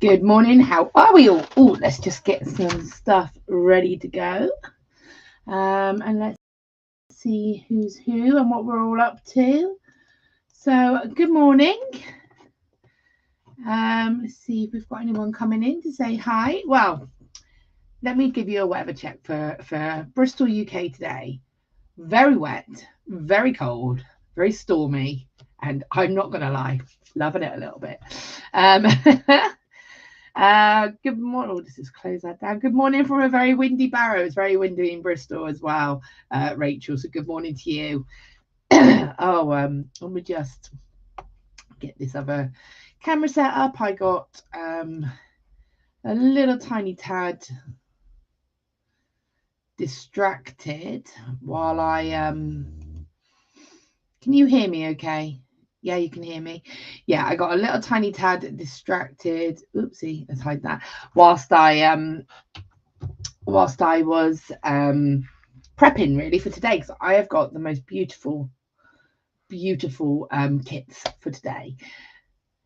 Good morning. How are we all? Oh, let's just get some stuff ready to go. And let's see who's who and what we're all up to. So, good morning. Let's see if we've got anyone coming in to say hi. Well, let me give you a weather check for Bristol, UK today. Very wet, very cold, very stormy, and I'm not going to lie, loving it a little bit. Good morning. Oh, this is close that down. Good morning from a very windy Barrow. It's very windy in Bristol as well, Rachel. So good morning to you. Let me just get this other camera set up. I got a little tiny tad distracted while I Can you hear me? Okay. Yeah, you can hear me. Yeah, I got a little tiny tad distracted. Oopsie, let's hide that. Whilst I was prepping really for today, because I have got the most beautiful kits for today.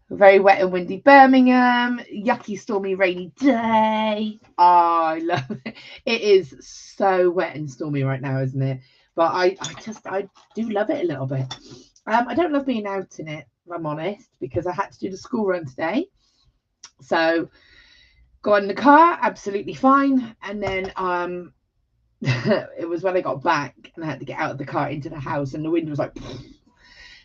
Very wet and windy Birmingham, yucky, stormy, rainy day. Oh, I love it. It is so wet and stormy right now, isn't it? But I do love it a little bit. I don't love being out in it, if I'm honest, because I had to do the school run today. So got in the car, absolutely fine. And then it was when I got back and I had to get out of the car into the house and the wind was like,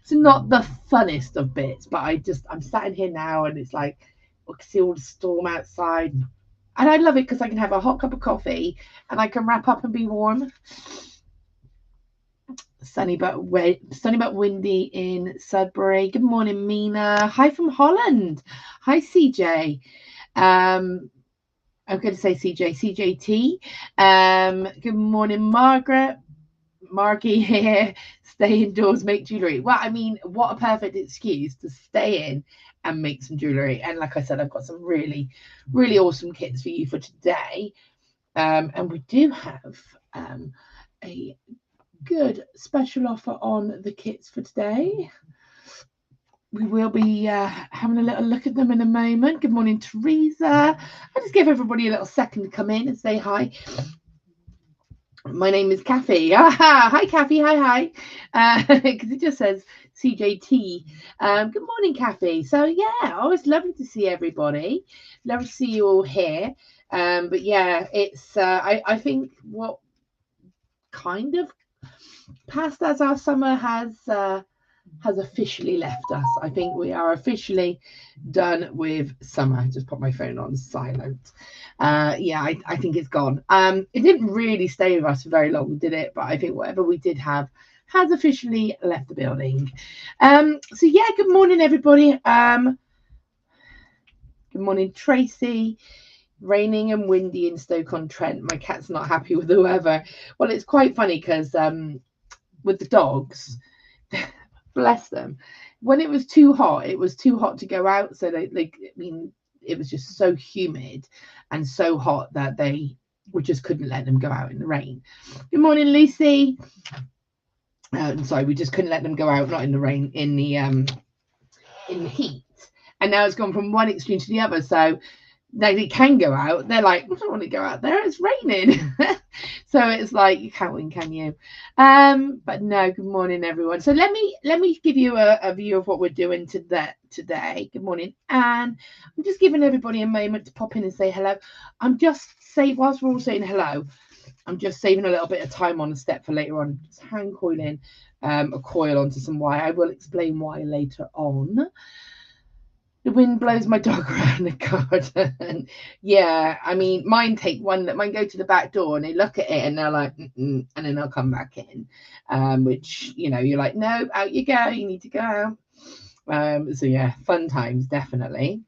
it's not the funnest of bits, but I'm sat in here now and it's like, I can see all the storm outside. And I love it because I can have a hot cup of coffee and I can wrap up and be warm. Sunny but windy in Sudbury. Good morning, Mina. Hi from Holland. Hi, CJ. I'm going to say CJT. Good morning, Margaret. Margie here. Stay indoors, make jewellery. Well, I mean, what a perfect excuse to stay in and make some jewellery. And like I said, I've got some really, really awesome kits for you for today. And we do have a good special offer on the kits for today. We will be having a little look at them in a moment. Good morning, Teresa. I'll just give everybody a little second to come in and say hi. My name is Kathy. Hi, Kathy. Hi. Because it just says CJT. Good morning, Kathy. So, yeah, always lovely to see everybody. Love to see you all here. But, yeah, it's, I think what kind of passed as our summer has officially left us. I think we are officially done with summer. I just put my phone on silent. I think it's gone. It didn't really stay with us for very long, did it? But I think whatever we did have has officially left the building. So yeah, good morning, everybody. Good morning, Tracy. Raining and windy in Stoke-on-Trent. My cat's not happy with the weather. Well, it's quite funny because with the dogs, bless them, when it was too hot to go out. So it was just so humid and so hot that we just couldn't let them go out in the rain. Good morning, Lucy. Sorry, we just couldn't let them go out, not in the rain, in the heat. And now it's gone from one extreme to the other. So they can go out. They're like, I don't want to go out there. It's raining. So it's like, you can't win, can you? But no, good morning, everyone. So let me give you a view of what we're doing today. Good morning, Anne. I'm just giving everybody a moment to pop in and say hello. Whilst we're all saying hello, I'm just saving a little bit of time on the step for later on. Just hand coiling a coil onto some wire. I will explain why later on. The wind blows my dog around the garden. Yeah, I mean, mine go to the back door and they look at it and they're like, and then they'll come back in. Which, you're like, no, out you go. You need to go out. So yeah, fun times, definitely.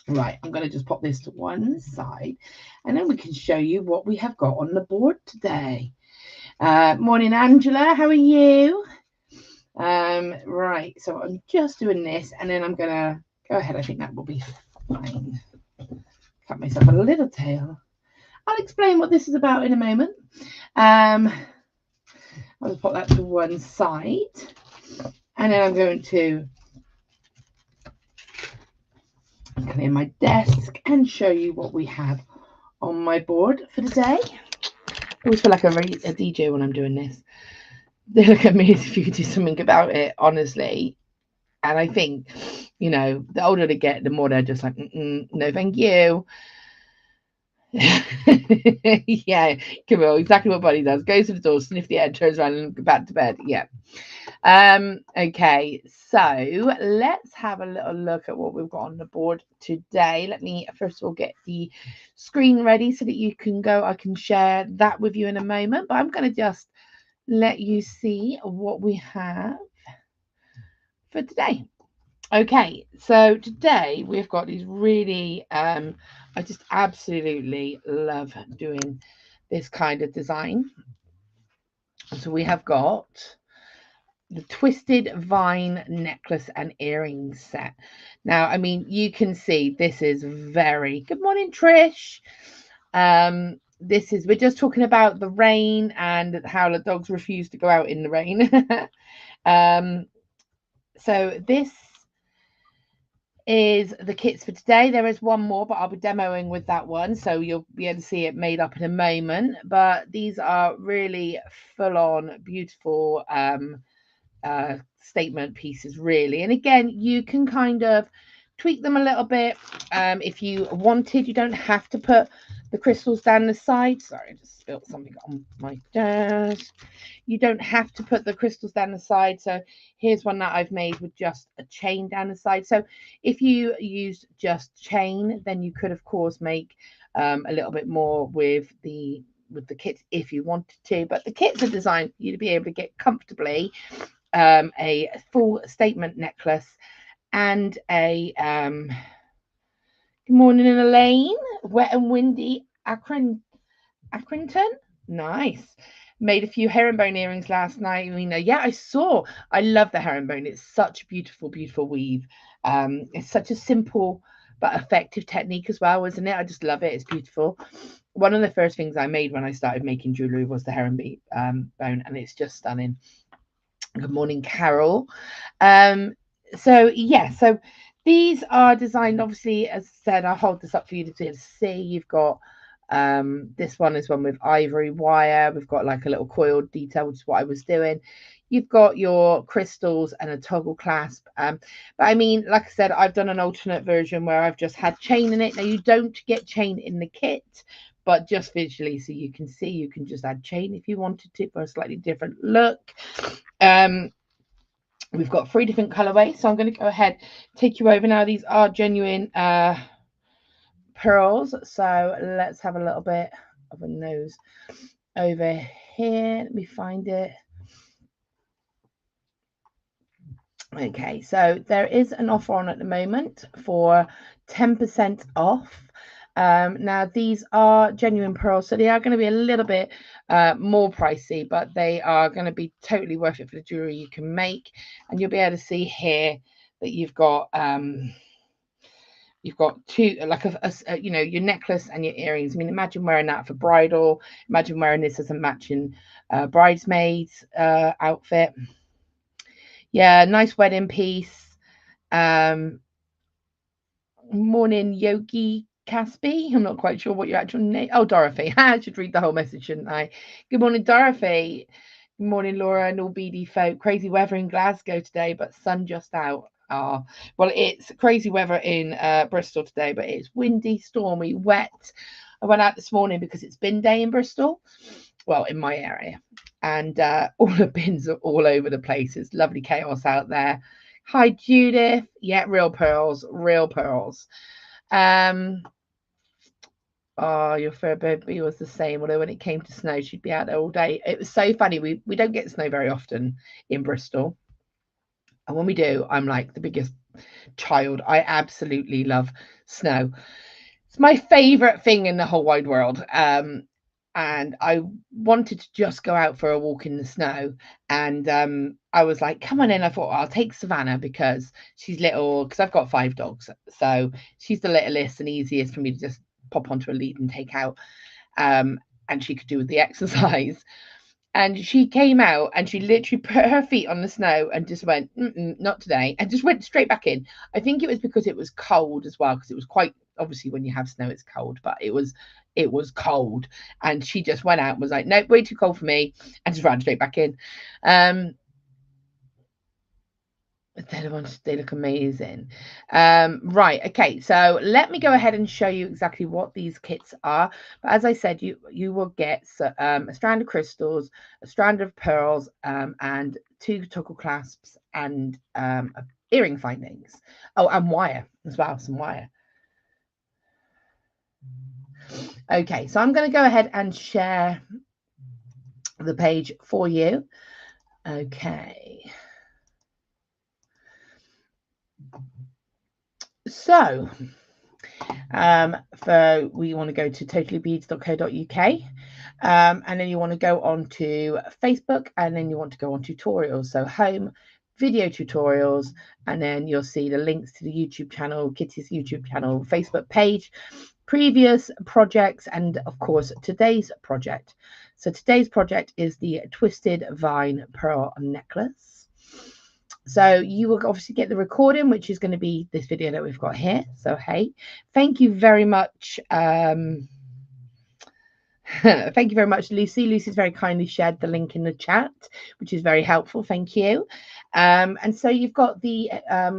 Right, I'm going to just pop this to one side and then we can show you what we have got on the board today. Morning, Angela. How are you? Right, so I'm just doing this and then I'm going to go ahead. I think that will be fine. Cut myself a little tail. I'll explain what this is about in a moment. I'll just put that to one side. And then I'm going to clear my desk and show you what we have on my board for the day. I always feel like a DJ when I'm doing this. They look at me as if you could do something about it, honestly. And I think, you know, the older they get, the more they're just like, no, thank you. Yeah, Camille, exactly what Buddy does. Goes to the door, sniff the air, turns around and go back to bed. Yeah. Okay, so let's have a little look at what we've got on the board today. Let me first of all get the screen ready so that you can go. I can share that with you in a moment, but I'm going to just let you see what we have for today. Okay, so today we've got these really, I just absolutely love doing this kind of design. So we have got the Twisted Vine necklace and earrings set. Now, I mean, you can see this is very, good morning, Trish. This is, we're just talking about the rain and how the dogs refuse to go out in the rain. So this is the kits for today. There is one more, but I'll be demoing with that one, so you'll be able to see it made up in a moment. But these are really full-on beautiful statement pieces, really. And again, you can kind of tweak them a little bit if you wanted. You don't have to put the crystals down the side. Sorry, I just spilled something on my desk. You don't have to put the crystals down the side. So here's one that I've made with just a chain down the side. So if you used just chain, then you could of course make a little bit more with the kits if you wanted to, but the kits are designed for you to be able to get comfortably a full statement necklace and a good morning, Elaine. Wet and windy Accrington. Nice. Made a few herringbone earrings last night. Yeah, I saw. I love the herringbone. It's such a beautiful, beautiful weave. It's such a simple but effective technique as well, isn't it? I just love it. It's beautiful. One of the first things I made when I started making jewelry was the herringbone, and it's just stunning. Good morning, Carol. So yeah, so these are designed, obviously, as I said, I'll hold this up for you to see. You've got this one is one with ivory wire. We've got like a little coiled detail, which is what I was doing. You've got your crystals and a toggle clasp. But I mean, like I said, I've done an alternate version where I've just had chain in it. Now you don't get chain in the kit, but just visually, so you can see, you can just add chain if you wanted to for a slightly different look. We've got 3 different colorways, so I'm going to go ahead, take you over now. These are genuine pearls, so let's have a little bit of a nose over here. Let me find it. Okay, so there is an offer on at the moment for 10% off. Now these are genuine pearls, so they are going to be a little bit more pricey, but they are going to be totally worth it for the jewelry you can make. And you'll be able to see here that you've got two, like a you know, your necklace and your earrings. I mean, imagine wearing that for bridal. Imagine wearing this as a matching bridesmaid's outfit. Yeah, nice wedding piece. Morning, Yogi Caspi. I'm not quite sure what your actual name. Oh, Dorothy. I should read the whole message, shouldn't I? Good morning, Dorothy. Good morning, Laura and all beady folk. Crazy weather in Glasgow today, but sun just out. Oh, well, it's crazy weather in Bristol today, but it's windy, stormy, wet. I went out this morning because it's bin day in Bristol. Well, in my area. And all the bins are all over the place. It's lovely chaos out there. Hi, Judith. Yeah, real pearls, real pearls. Oh, your fur baby was the same, although when it came to snow, she'd be out there all day. It was so funny. We don't get snow very often in Bristol. And when we do, I'm like the biggest child. I absolutely love snow. It's my favorite thing in the whole wide world. And I wanted to just go out for a walk in the snow. And I was like, come on in. I thought, I'll take Savannah because she's little, because I've got 5 dogs. So she's the littlest and easiest for me to just pop onto a lead and take out. And she could do with the exercise. And she came out and she literally put her feet on the snow and just went, not today, and just went straight back in. I think it was because it was cold as well, because it was quite, obviously when you have snow it's cold, but it was cold, and she just went out and was like, nope, way too cold for me, and just ran straight back in. They look amazing. Right, okay, so let me go ahead and show you exactly what these kits are. But as I said, you will get a strand of crystals, a strand of pearls, and 2 toggle clasps, and earring findings. Oh, and wire as well, some wire. Okay, so I'm going to go ahead and share the page for you. Okay. So, we want to go to totallybeads.co.uk, and then you want to go on to Facebook, and then you want to go on tutorials. So home, video tutorials, and then you'll see the links to the YouTube channel, Kitty's YouTube channel, Facebook page, previous projects, and of course today's project. So today's project is the Twisted Vine Pearl Necklace. So you will obviously get the recording, which is going to be this video that we've got here. So, hey, thank you very much. Thank you very much, Lucy. Lucy's very kindly shared the link in the chat, which is very helpful. Thank you. And so you've got the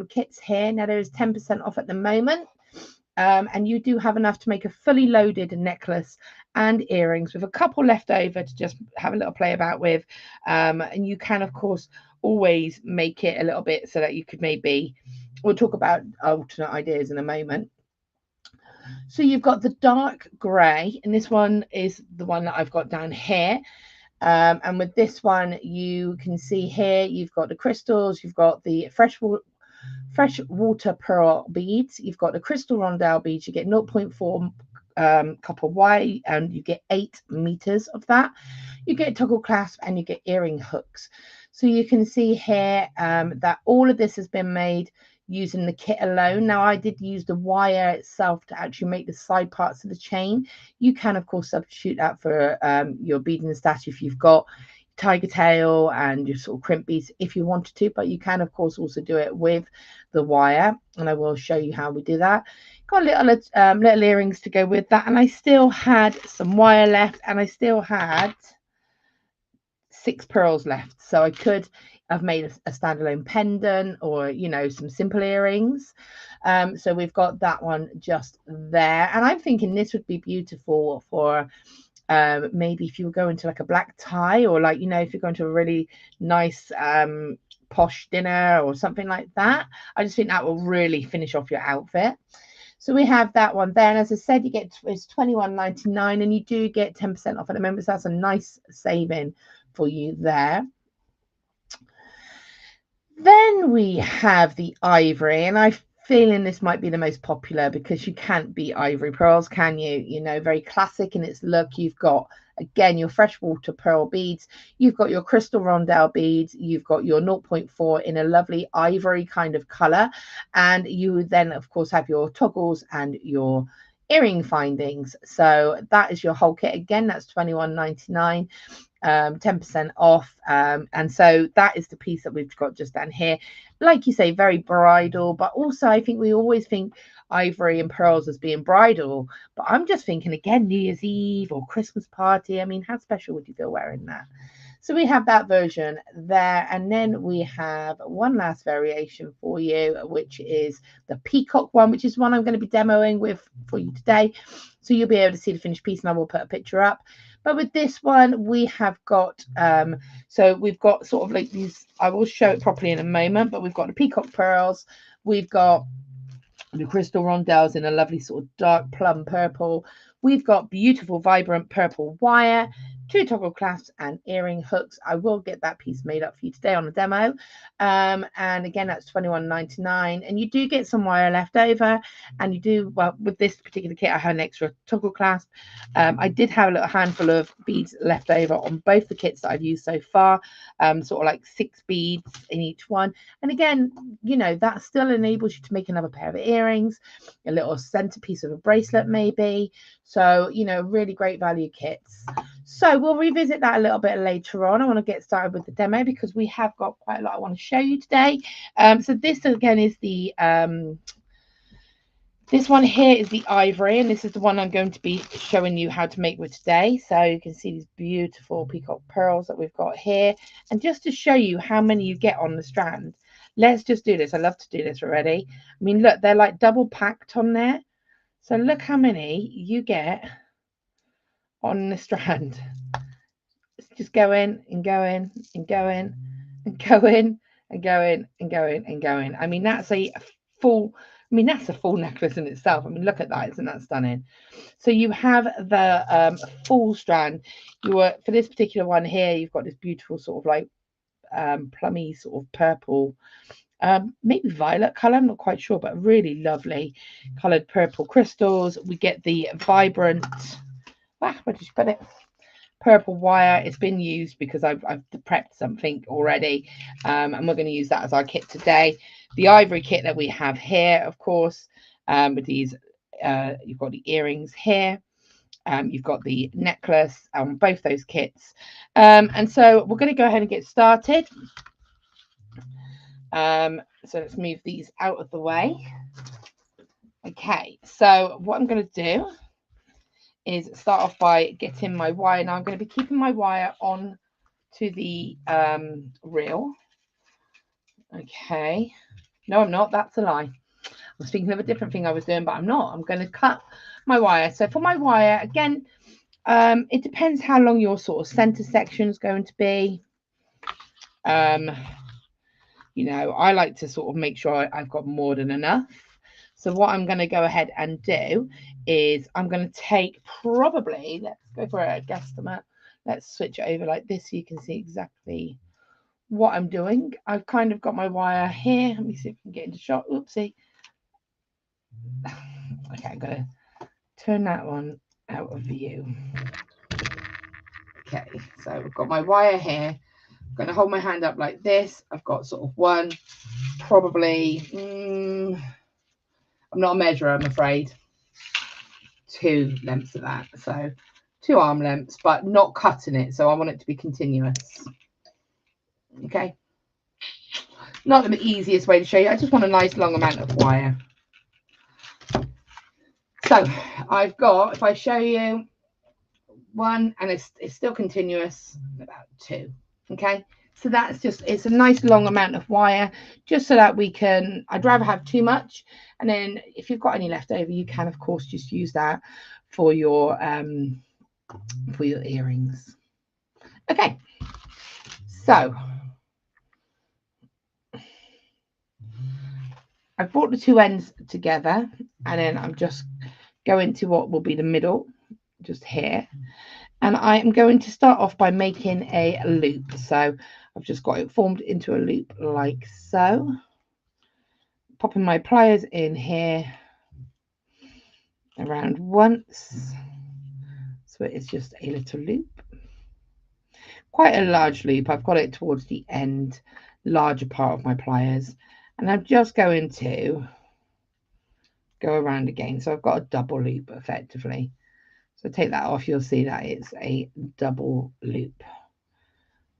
kits here. Now there is 10% off at the moment. And you do have enough to make a fully loaded necklace and earrings with a couple left over to just have a little play about with. And you can, of course, always make it a little bit so that you could maybe, we'll talk about alternate ideas in a moment. So you've got the dark grey, and this one is the one that I've got down here. And with this one, you can see here, you've got the crystals, you've got the freshwater pearl beads, you've got the crystal rondelle beads, you get 0.4 copper wire, and you get 8 meters of that. You get toggle clasp, and you get earring hooks. So you can see here that all of this has been made using the kit alone. Now I did use the wire itself to actually make the side parts of the chain. You can of course substitute that for your beading stash if you've got tiger tail and your sort of crimp beads if you wanted to, but you can of course also do it with the wire, and I will show you how we do that. Got little earrings to go with that, and I still had some wire left, and I still had 6 pearls left, so I could have made a standalone pendant, or you know, some simple earrings. So we've got that one just there, and I'm thinking this would be beautiful for maybe if you were going to like a black tie, or like, you know, if you're going to a really nice posh dinner or something like that. I just think that will really finish off your outfit. So we have that one there, and as I said, you get, it's $21.99, and you do get 10% off at the moment, so that's a nice saving for you there. Then we have the ivory, and I'm feeling this might be the most popular because you can't beat ivory pearls, can you? You know, very classic in its look. You've got, again, your freshwater pearl beads, you've got your crystal rondelle beads, you've got your 0.4 in a lovely ivory kind of color, and you then of course have your toggles and your earring findings. So that is your whole kit. Again, that's $21.99. 10% off, and so that is the piece that we've got just down here. Like you say, very bridal, but also I think we always think ivory and pearls as being bridal, but I'm just thinking again, New Year's Eve or Christmas party. I mean, how special would you feel wearing that? So we have that version there, and then we have one last variation for you, which is the peacock one, which is one I'm going to be demoing with for you today, so you'll be able to see the finished piece, and I will put a picture up. But with this one, we have got, so we've got sort of like these, I will show it properly in a moment, but we've got the peacock pearls, we've got the crystal rondelles in a lovely sort of dark plum purple, we've got beautiful vibrant purple wire, 2 toggle clasps and earring hooks. I will get that piece made up for you today on a demo. And again, that's $21.99, and you do get some wire left over, and you do, well, with this particular kit I had an extra toggle clasp. I did have a little handful of beads left over on both the kits that I've used so far, sort of like 6 beads in each one, and again, you know, that still enables you to make another pair of earrings, a little centerpiece of a bracelet maybe. So, you know, really great value kits. So we'll revisit that a little bit later on. I want to get started with the demo because we have got quite a lot I want to show you today. So this again is the this one here is the ivory, and this is the one I'm going to be showing you how to make with today. So you can see these beautiful peacock pearls that we've got here. And just to show you how many you get on the strand, let's just do this. I love to do this already. I mean, look, they're like double packed on there. So look how many you get on the strand. It's just going and going and going and going and going and going and going. I mean, that's a full... I mean, that's a full necklace in itself. I mean, look at that. Isn't that stunning? So you have the full strand. For this particular one here, you've got this beautiful sort of like plummy sort of purple, maybe violet color. I'm not quite sure, but really lovely colored purple crystals. We get the vibrant, where did you put it? Purple wire. It's been used because I've prepped something already, and we're going to use that as our kit today. The ivory kit that we have here, of course, with these, you've got the earrings here, you've got the necklace on both those kits, and so we're going to go ahead and get started. So let's move these out of the way. Okay, so what I'm going to do is start off by getting my wire. Now I'm going to be keeping my wire on to the reel. Okay, no, I'm not. That's a lie. I was thinking of a different thing I was doing, but I'm not. I'm going to cut my wire. So for my wire, again, it depends how long your sort of center section is going to be. You know, I like to sort of make sure I've got more than enough. So what I'm going to go ahead and do is I'm going to take probably, let's go for a guesstimate. Let's switch it over like this so you can see exactly what I'm doing. I've kind of got my wire here. Let me see if I can get into shot. Oopsie. Okay, I'm going to turn that one out of view. Okay, so I've got my wire here. I'm going to hold my hand up like this. I've got sort of one, probably, I'm not a measurer, I'm afraid. 2 lengths of that. So 2 arm lengths, but not cutting it. So I want it to be continuous. Okay. Not the easiest way to show you. I just want a nice long amount of wire. So I've got, if I show you 1, and it's still continuous, about 2. Okay. So that's just, it's a nice long amount of wire, just so that we can, I'd rather have too much. And then if you've got any left over, you can, of course, just use that for your earrings. Okay. So I've brought the 2 ends together, and then I'm just going to what will be the middle, just here. And I am going to start off by making a loop. So I've just got it formed into a loop like so. Popping my pliers in here around once. So it's just a little loop. Quite a large loop. I've got it towards the end, larger part of my pliers. And I'm just going to go around again. So I've got a double loop effectively. So take that off, you'll see that it's a double loop.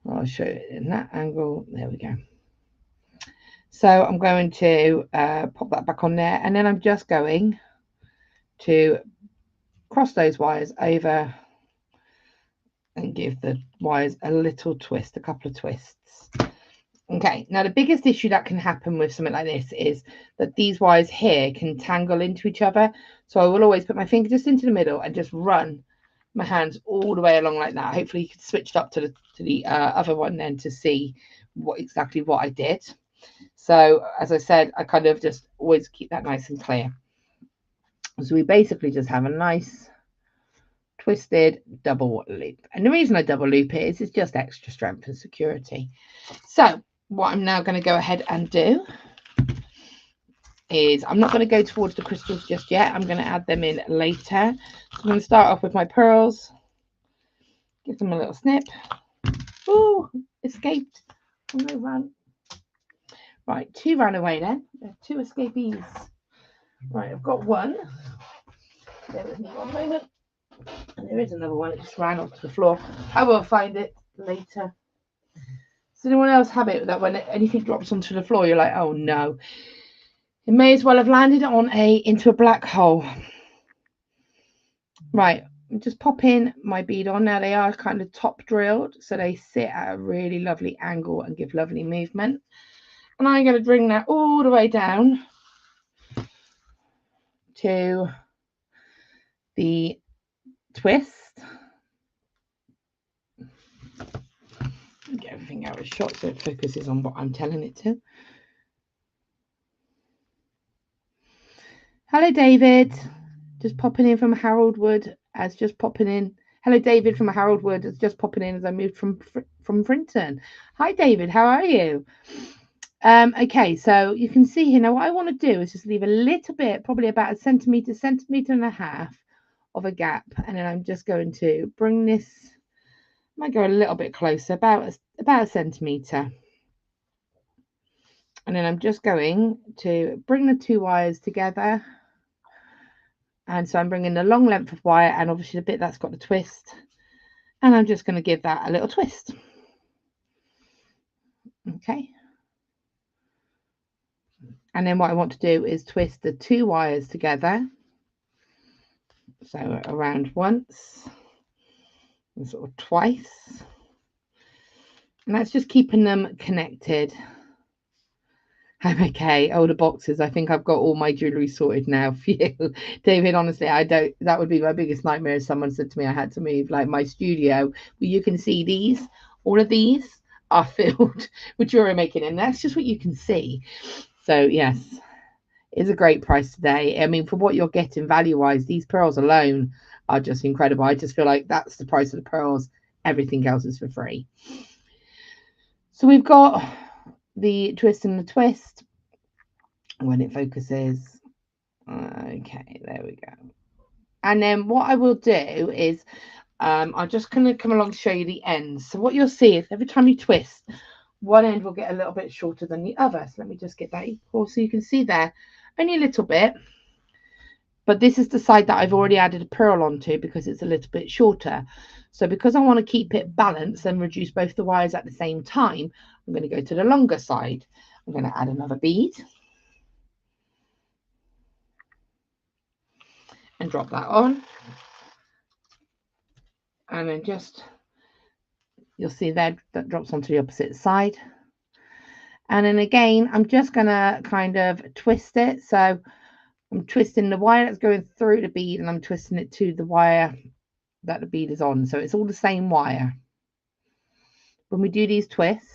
I'll show it in that angle. There we go. So I'm going to pop that back on there, and then I'm just going to cross those wires over and give the wires a little twist, a couple of twists. Okay, now the biggest issue that can happen with something like this is that these wires here can tangle into each other. So I will always put my finger just into the middle and just run my hands all the way along like that. Hopefully you can switch it up to the other one then to see exactly what I did. So as I said, I kind of just always keep that nice and clear. So we basically just have a nice twisted double loop. And the reason I double loop it is it's just extra strength and security. So what I'm now going to go ahead and do is I'm not going to go towards the crystals just yet. I'm going to add them in later. So I'm going to start off with my pearls. Give them a little snip. Oh, escaped. Oh, no, run. Right, 2 ran away then. 2 escapees. Right, I've got 1. Bear with me 1 moment. And there is another one. It just ran onto the floor. I will find it later. Does anyone else have it that when anything drops onto the floor, you're like, oh no, it may as well have landed on into a black hole. Right, just pop in my bead on. Now they are kind of top drilled, so they sit at a really lovely angle and give lovely movement. And I'm going to bring that all the way down to the twist. Get everything out of shot so it focuses on what I'm telling it to. Hello, David. Just popping in from Harold Wood as just popping in. Hello, David from Harold Wood as just popping in as I moved from Frinton. Hi, David. How are you? Okay, so you can see here now what I want to do is just leave a little bit, probably about a centimetre and a half of a gap, and then I'm just going to bring this. I might go a little bit closer, about a centimetre. And then I'm just going to bring the two wires together. And so I'm bringing the long length of wire and obviously the bit that's got the twist. And I'm just going to give that a little twist. Okay. And then what I want to do is twist the two wires together. So around once and sort of twice. And that's just keeping them connected. I'm okay. Oh, the boxes. I think I've got all my jewellery sorted now for you. David, honestly, I don't. That would be my biggest nightmare if someone said to me I had to move like my studio. Well, you can see these. All of these are filled with jewellery making, and that's just what you can see. So, yes, it's a great price today. I mean, for what you're getting value-wise, these pearls alone are just incredible. I just feel like that's the price of the pearls. Everything else is for free. So we've got the twist and the twist when it focuses. Okay, there we go. And then what I will do is I'm just going to come along to show you the ends. So what you'll see is every time you twist, one end will get a little bit shorter than the other. So let me just get that equal so you can see there only a little bit. But this is the side that I've already added a pearl onto because it's a little bit shorter. So because I want to keep it balanced and reduce both the wires at the same time, I'm going to go to the longer side. I'm going to add another bead and drop that on. And then just, you'll see there that drops onto the opposite side. And then again, I'm just going to kind of twist it. So I'm twisting the wire that's going through the bead and I'm twisting it to the wire that the bead is on. So it's all the same wire. When we do these twists,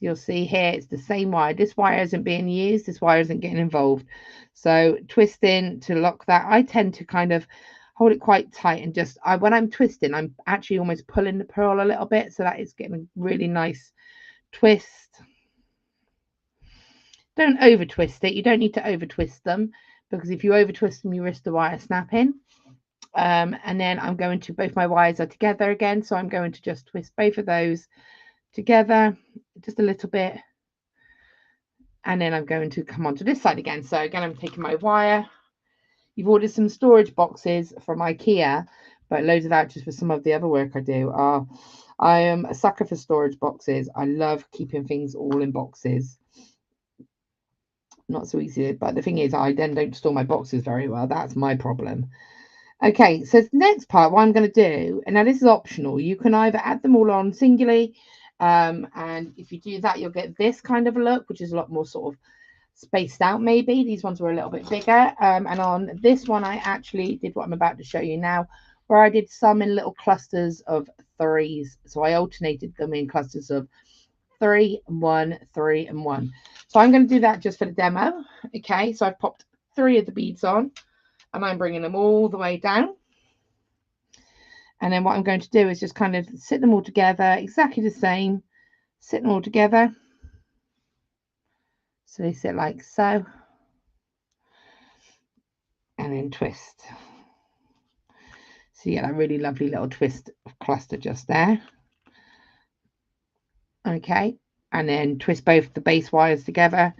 you'll see here it's the same wire. This wire isn't being used. This wire isn't getting involved. So twisting to lock that, I tend to kind of hold it quite tight and just, when I'm twisting, I'm actually almost pulling the pearl a little bit so that it's getting a really nice twist. Don't over twist it. You don't need to over twist them because if you over twist them, you risk the wire snapping. And then I'm going to, both my wires are together again, so I'm going to just twist both of those together just a little bit, and then I'm going to come onto this side again. So again, I'm taking my wire. You've ordered some storage boxes from IKEA, but loads of vouchers for some of the other work I do. I am a sucker for storage boxes. I love keeping things all in boxes. Not so easy, but the thing is I then don't store my boxes very well. That's my problem. Okay, so the next part, what I'm going to do, and now this is optional, you can either add them all on singularly, and if you do that, you'll get this kind of a look, which is a lot more sort of spaced out maybe. These ones were a little bit bigger, and on this one, I actually did what I'm about to show you now, where I did some in little clusters of 3s. So I alternated them in clusters of 3 and 1, 3 and 1. So I'm going to do that just for the demo. Okay, so I've popped 3 of the beads on. And I'm bringing them all the way down. And then what I'm going to do is just kind of sit them all together, exactly the same. Sit them all together. So they sit like so. And then twist. So you get that really lovely little twist of cluster just there. Okay. And then twist both the base wires together.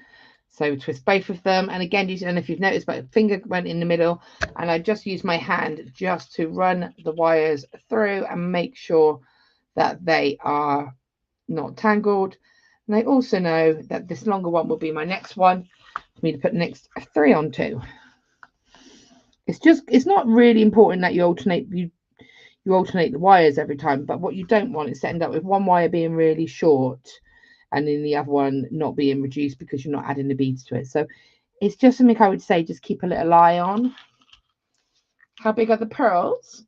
So twist both of them, and again, I don't know if you've noticed, but finger went in the middle, and I just used my hand just to run the wires through and make sure that they are not tangled. And I also know that this longer one will be my next one for me to put the next 3 onto. It's not really important that you alternate the wires every time, but what you don't want is to end up with one wire being really short and then the other one not being reduced because you're not adding the beads to it. So it's just something I would say just keep a little eye on. How big are the pearls?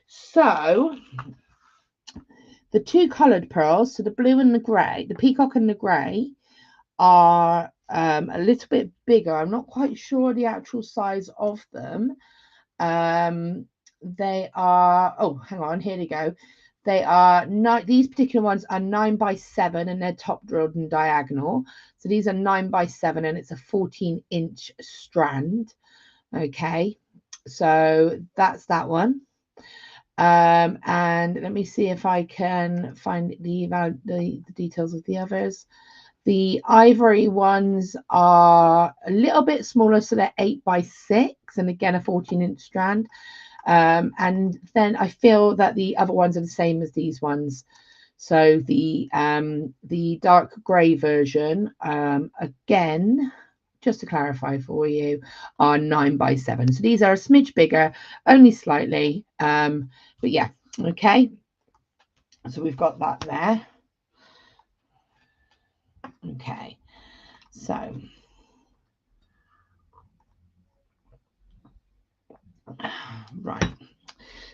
So the 2 coloured pearls, so the blue and the grey, the peacock and the grey, are a little bit bigger. I'm not quite sure the actual size of them. They are, oh, hang on, here they go. They are not, these particular ones are 9 by 7 and they're top drilled and diagonal. So these are 9 by 7 and it's a 14-inch strand. Okay, so that's that one. And let me see if I can find the details of the others. The ivory ones are a little bit smaller, so they're 8 by 6 and again a 14-inch strand. And then I feel that the other ones are the same as these ones. So the dark grey version, again, just to clarify for you, are 9 by 7. So these are a smidge bigger, only slightly. But yeah, okay. So we've got that there. Okay, so right.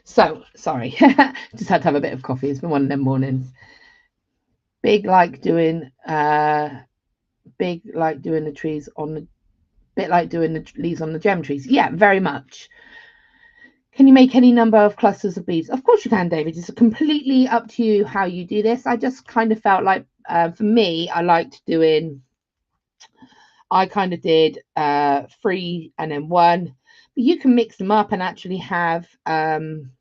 So sorry, just had to have a bit of coffee. It's been one of them mornings. Big like doing the trees on the bit like doing the leaves on the gem trees. Yeah, very much. Can you make any number of clusters of beads? Of course you can, David. It's completely up to you how you do this. I just kind of felt like for me, I kind of did 3 and then 1. But you can mix them up and actually have 1,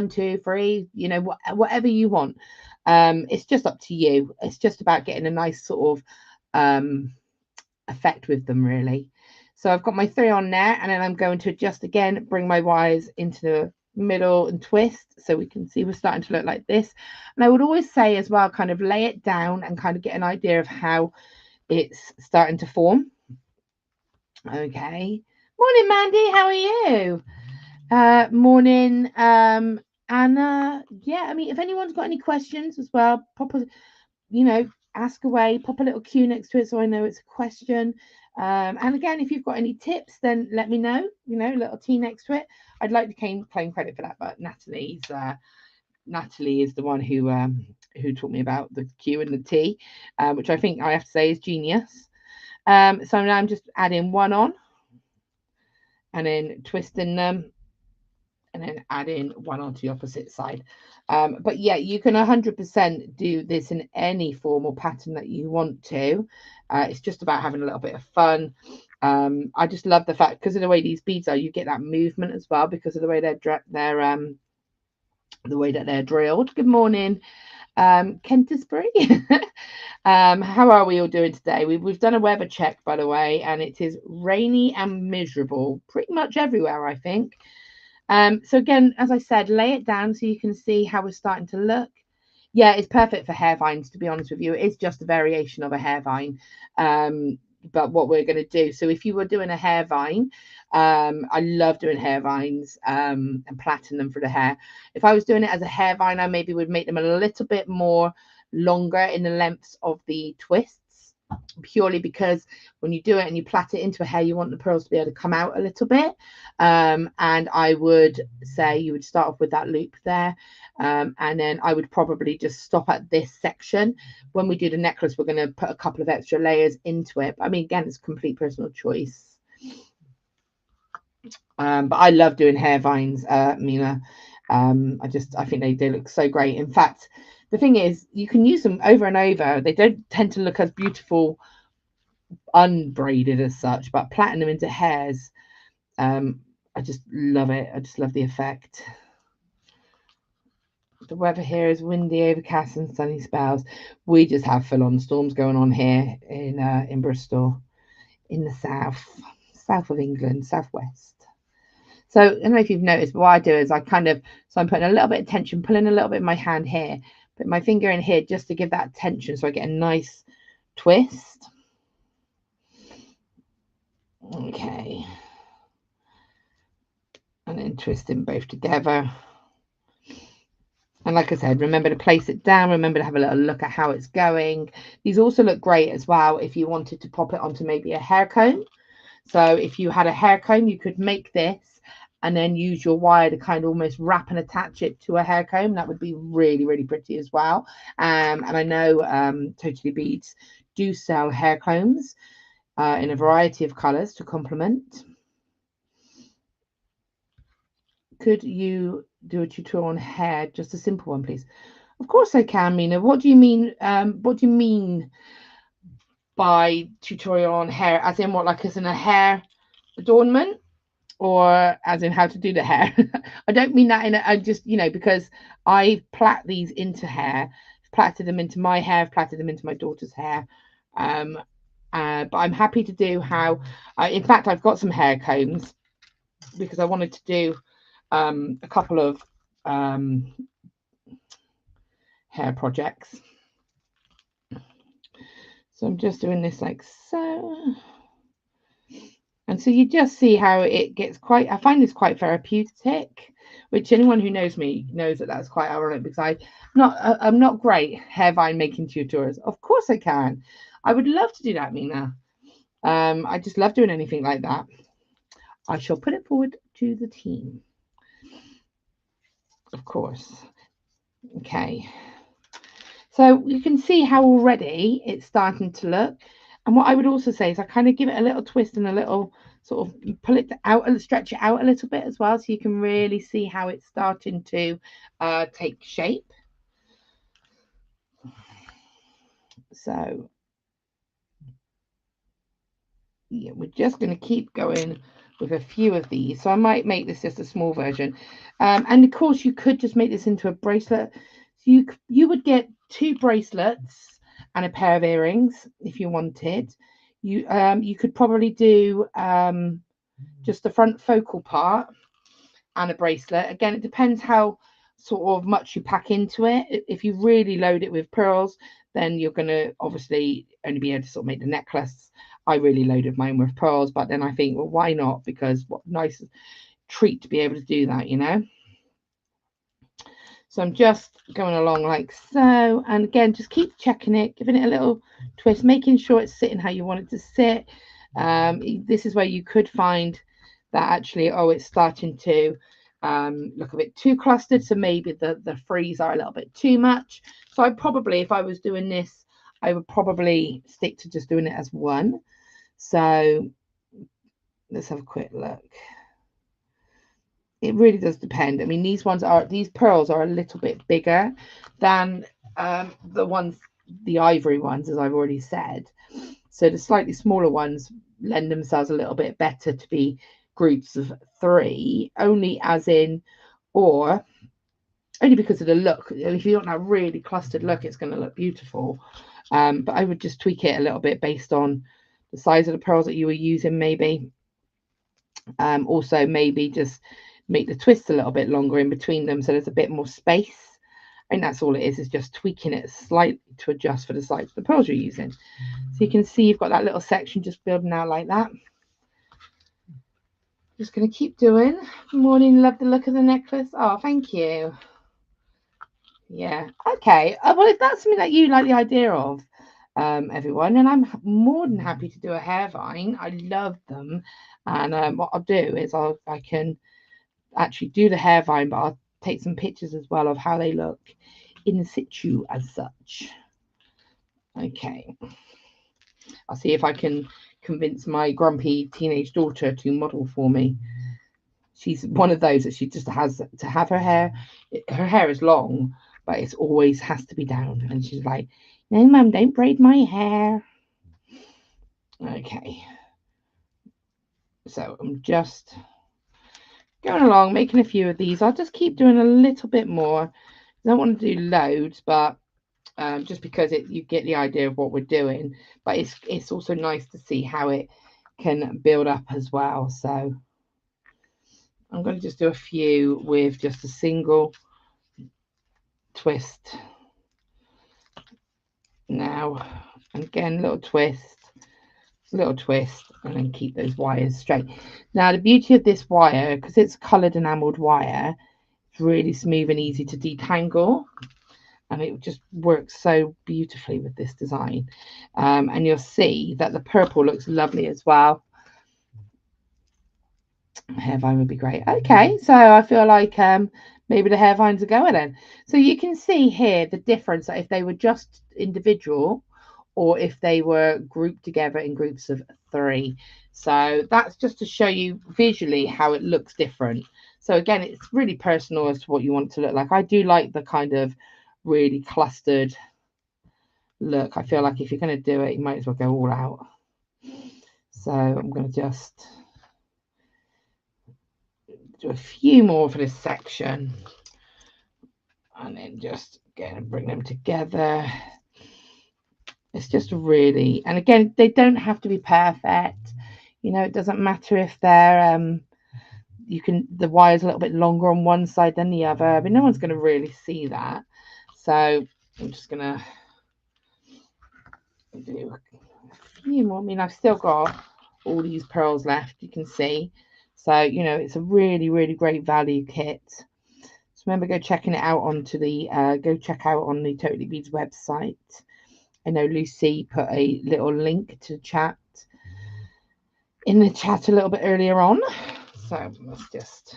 2, 3, you know, whatever you want. It's just up to you. It's just about getting a nice sort of effect with them, really. So I've got my 3 on there, and then I'm going to just again bring my wires into the middle and twist so we can see we're starting to look like this. And I would always say as well, kind of lay it down and kind of get an idea of how it's starting to form. Okay. Morning, Mandy. How are you? Morning, Anna. Yeah, I mean, if anyone's got any questions as well, ask away, pop a little Q next to it so I know it's a question. And again, if you've got any tips, then let me know, a little T next to it. I'd like to claim credit for that, but Natalie is the one who taught me about the Q and the T, which I think I have to say is genius. So now I'm just adding 1 on and then twisting them and then adding 1 onto the opposite side. But yeah, you can 100% do this in any form or pattern that you want to. It's just about having a little bit of fun. I just love the fact, because of the way these beads are, you get that movement as well because of the way they're drilled. Good morning, Canterbury. How are we all doing today? We've done a weather check, by the way, and it is rainy and miserable pretty much everywhere, I think. So again, as I said, lay it down so you can see how we're starting to look. Yeah, it's perfect for hair vines, to be honest with you. It is just a variation of a hair vine. But what we're going to do, so if you were doing a hair vine, I love doing hair vines and plaiting them for the hair. If I was doing it as a hair vine, I maybe would make them a little bit more longer in the lengths of the twists, purely because when you do it and you plait it into a hair, you want the pearls to be able to come out a little bit. And I would say you would start off with that loop there, and then I would probably just stop at this section. When we do the necklace, we're going to put a couple of extra layers into it. But I mean, again, it's complete personal choice. But I love doing hair vines, Mina. I think they look so great. In fact, the thing is, you can use them over and over. They don't tend to look as beautiful unbraided as such, but plaiting them into hairs, I just love it. I just love the effect. The weather here is windy, overcast, and sunny spells. We just have full-on storms going on here in Bristol, in the south of England, southwest. So I don't know if you've noticed, but what I do is I'm putting a little bit of tension, pulling a little bit of my hand here, put my finger in here just to give that tension, so I get a nice twist. Okay, and then twisting both together. And like I said, remember to place it down. Remember to have a little look at how it's going. These also look great as well if you wanted to pop it onto maybe a hair comb. So if you had a hair comb, you could make this and then use your wire to kind of almost wrap and attach it to a hair comb. That would be really, really pretty as well. And I know Totally Beads do sell hair combs in a variety of colours to complement. Could you do a tutorial on hair? Just a simple one, please. Of course I can, Mina. What do you mean? What do you mean by tutorial on hair? As in what, like as in a hair adornment, or as in how to do the hair? I don't mean that in a, I just, you know, because I plait these into hair, plaited them into my hair, plaited them into my daughter's hair. But I'm happy to do how. In fact, I've got some hair combs because I wanted to do a couple of hair projects. So I'm just doing this like so. And so you just see how it gets quite, I find this quite therapeutic, which anyone who knows me knows that that's quite ironic, because I'm not great hair vine making tutorials. Of course I can. I would love to do that, Mina. I just love doing anything like that. I shall put it forward to the team. Of course. Okay. So you can see how already it's starting to look. And what I would also say is I kind of give it a little twist and a little sort of pull it out and stretch it out a little bit as well, so you can really see how it's starting to take shape. So yeah, we're just going to keep going with a few of these. So I might make this just a small version. And of course you could just make this into a bracelet. So you would get 2 bracelets and a pair of earrings if you wanted. You could probably do just the front focal part and a bracelet. Again, it depends how sort of much you pack into it. If you really load it with pearls, then you're going to obviously only be able to sort of make the necklace. I really loaded mine with pearls, but then I think, well, why not? Because what a nice treat to be able to do that, you know. So I'm just going along like so, and again, just keep checking it, giving it a little twist, making sure it's sitting how you want it to sit. This is where you could find that actually, oh, it's starting to look a bit too clustered, so maybe the frills are a little bit too much. So I probably, if I was doing this, I would probably stick to just doing it as one. So let's have a quick look. It really does depend. I mean, these pearls are a little bit bigger than the ivory ones, as I've already said. So the slightly smaller ones lend themselves a little bit better to be groups of 3, only because of the look. If you want that really clustered look, it's going to look beautiful. But I would just tweak it a little bit based on the size of the pearls that you were using, maybe. Also, maybe just make the twists a little bit longer in between them, so there's a bit more space. And that's all it is just tweaking it slightly to adjust for the size of the pearls you're using. So you can see you've got that little section just building out like that. Just going to keep doing. Morning, love the look of the necklace. Oh, thank you. Yeah, okay. Well, if that's something that you like the idea of, everyone, and I'm more than happy to do a hair vine. I love them. And what I'll do is I can actually do the hair vine, but I'll take some pictures as well of how they look in situ as such. Okay, I'll see if I can convince my grumpy teenage daughter to model for me. She's one of those that she just has to have her hair is long, but it always has to be down, and she's like, no mum, don't braid my hair. Okay, so I'm just going along, making a few of these. I'll just keep doing a little bit more I don't want to do loads, but just because you get the idea of what we're doing. But it's also nice to see how it can build up as well. So I'm going to just do a few with just a single twist now, and again, little twist, and then keep those wires straight. Now the beauty of this wire, because it's coloured enameled wire, it's really smooth and easy to detangle, and it just works so beautifully with this design. And you'll see that the purple looks lovely as well. Hairvine would be great. Okay, so I feel like maybe the hairvines are going then. So you can see here the difference that if they were just individual or if they were grouped together in groups of 3. So that's just to show you visually how it looks different. So again, it's really personal as to what you want it to look like. I do like the kind of really clustered look. I feel like if you're going to do it, you might as well go all out. So I'm going to just do a few more for this section, and then just again bring them together. It's just really, and again, they don't have to be perfect. You know, it doesn't matter if they're you can, the wire's a little bit longer on one side than the other, but no one's going to really see that. So I'm just going to do a few more. I mean, I've still got all these pearls left, you can see. So, you know, it's a really, really great value kit. So remember, go checking it out onto the go check out on the Totally Beads website. I know Lucy put a little link to chat in the chat a little bit earlier on. So let's just,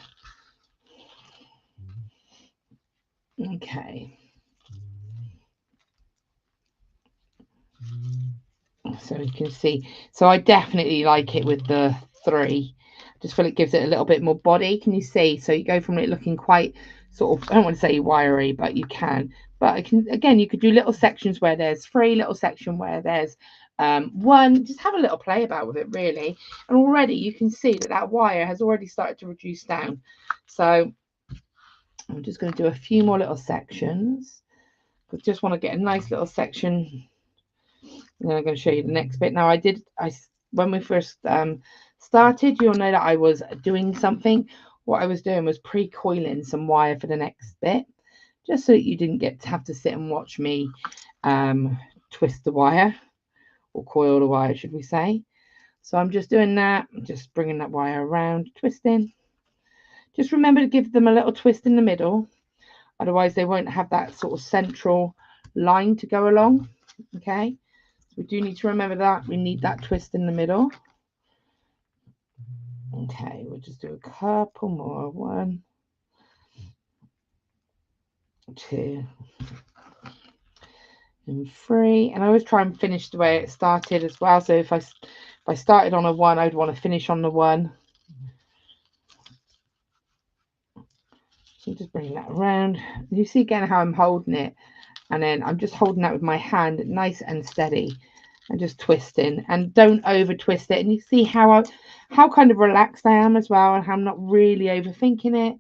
okay. So you can see, so I definitely like it with the 3. Just feel it gives it a little bit more body. Can you see? So you go from it looking quite sort of, I don't want to say wiry, but you can. But I can, again, you could do little sections where there's 3, little section where there's 1. Just have a little play about with it, really. And already you can see that that wire has already started to reduce down. So I'm just going to do a few more little sections. I just want to get a nice little section. And then I'm going to show you the next bit. Now when we first started, you'll know that I was doing something. What I was doing was pre-coiling some wire for the next bit, just so that you didn't get to have to sit and watch me twist the wire, or coil the wire, should we say. So I'm just doing that. I'm just bringing that wire around, twisting. Just remember to give them a little twist in the middle. Otherwise, they won't have that sort of central line to go along. Okay. We do need to remember that. We need that twist in the middle. Okay, we'll just do a couple more. 1, 2, and 3. And I always try and finish the way it started as well. So if I started on a 1, I'd want to finish on the 1. So just bring that around. You see again how I'm holding it. And then I'm just holding that with my hand nice and steady. And just twisting, and don't over twist it. And you see how kind of relaxed I am as well, and how I'm not really overthinking it.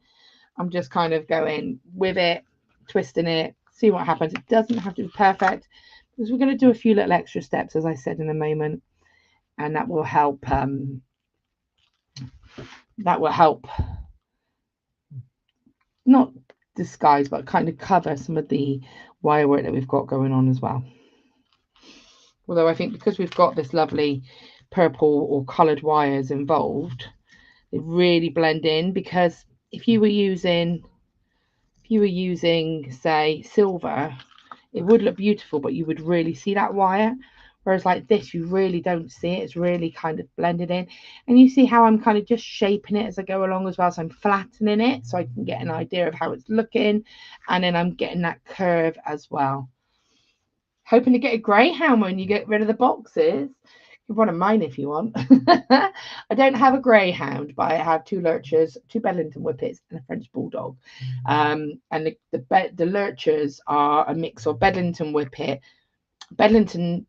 I'm just kind of going with it, twisting it, see what happens. It doesn't have to be perfect, because we're going to do a few little extra steps, as I said, in a moment, and that will help not disguise, but kind of cover some of the wire work that we've got going on as well. Although I think because we've got this lovely purple or coloured wires involved, they really blend in. Because if you were using, say, silver, it would look beautiful, but you would really see that wire. Whereas like this, you really don't see it. It's really kind of blended in. And you see how I'm kind of just shaping it as I go along as well. So I'm flattening it so I can get an idea of how it's looking. And then I'm getting that curve as well. Hoping to get a greyhound when you get rid of the boxes. You one of mine if you want. I don't have a greyhound, but I have 2 lurchers, 2 Bedlington whippets, and a French bulldog. And the lurchers are a mix of Bedlington whippet, Bedlington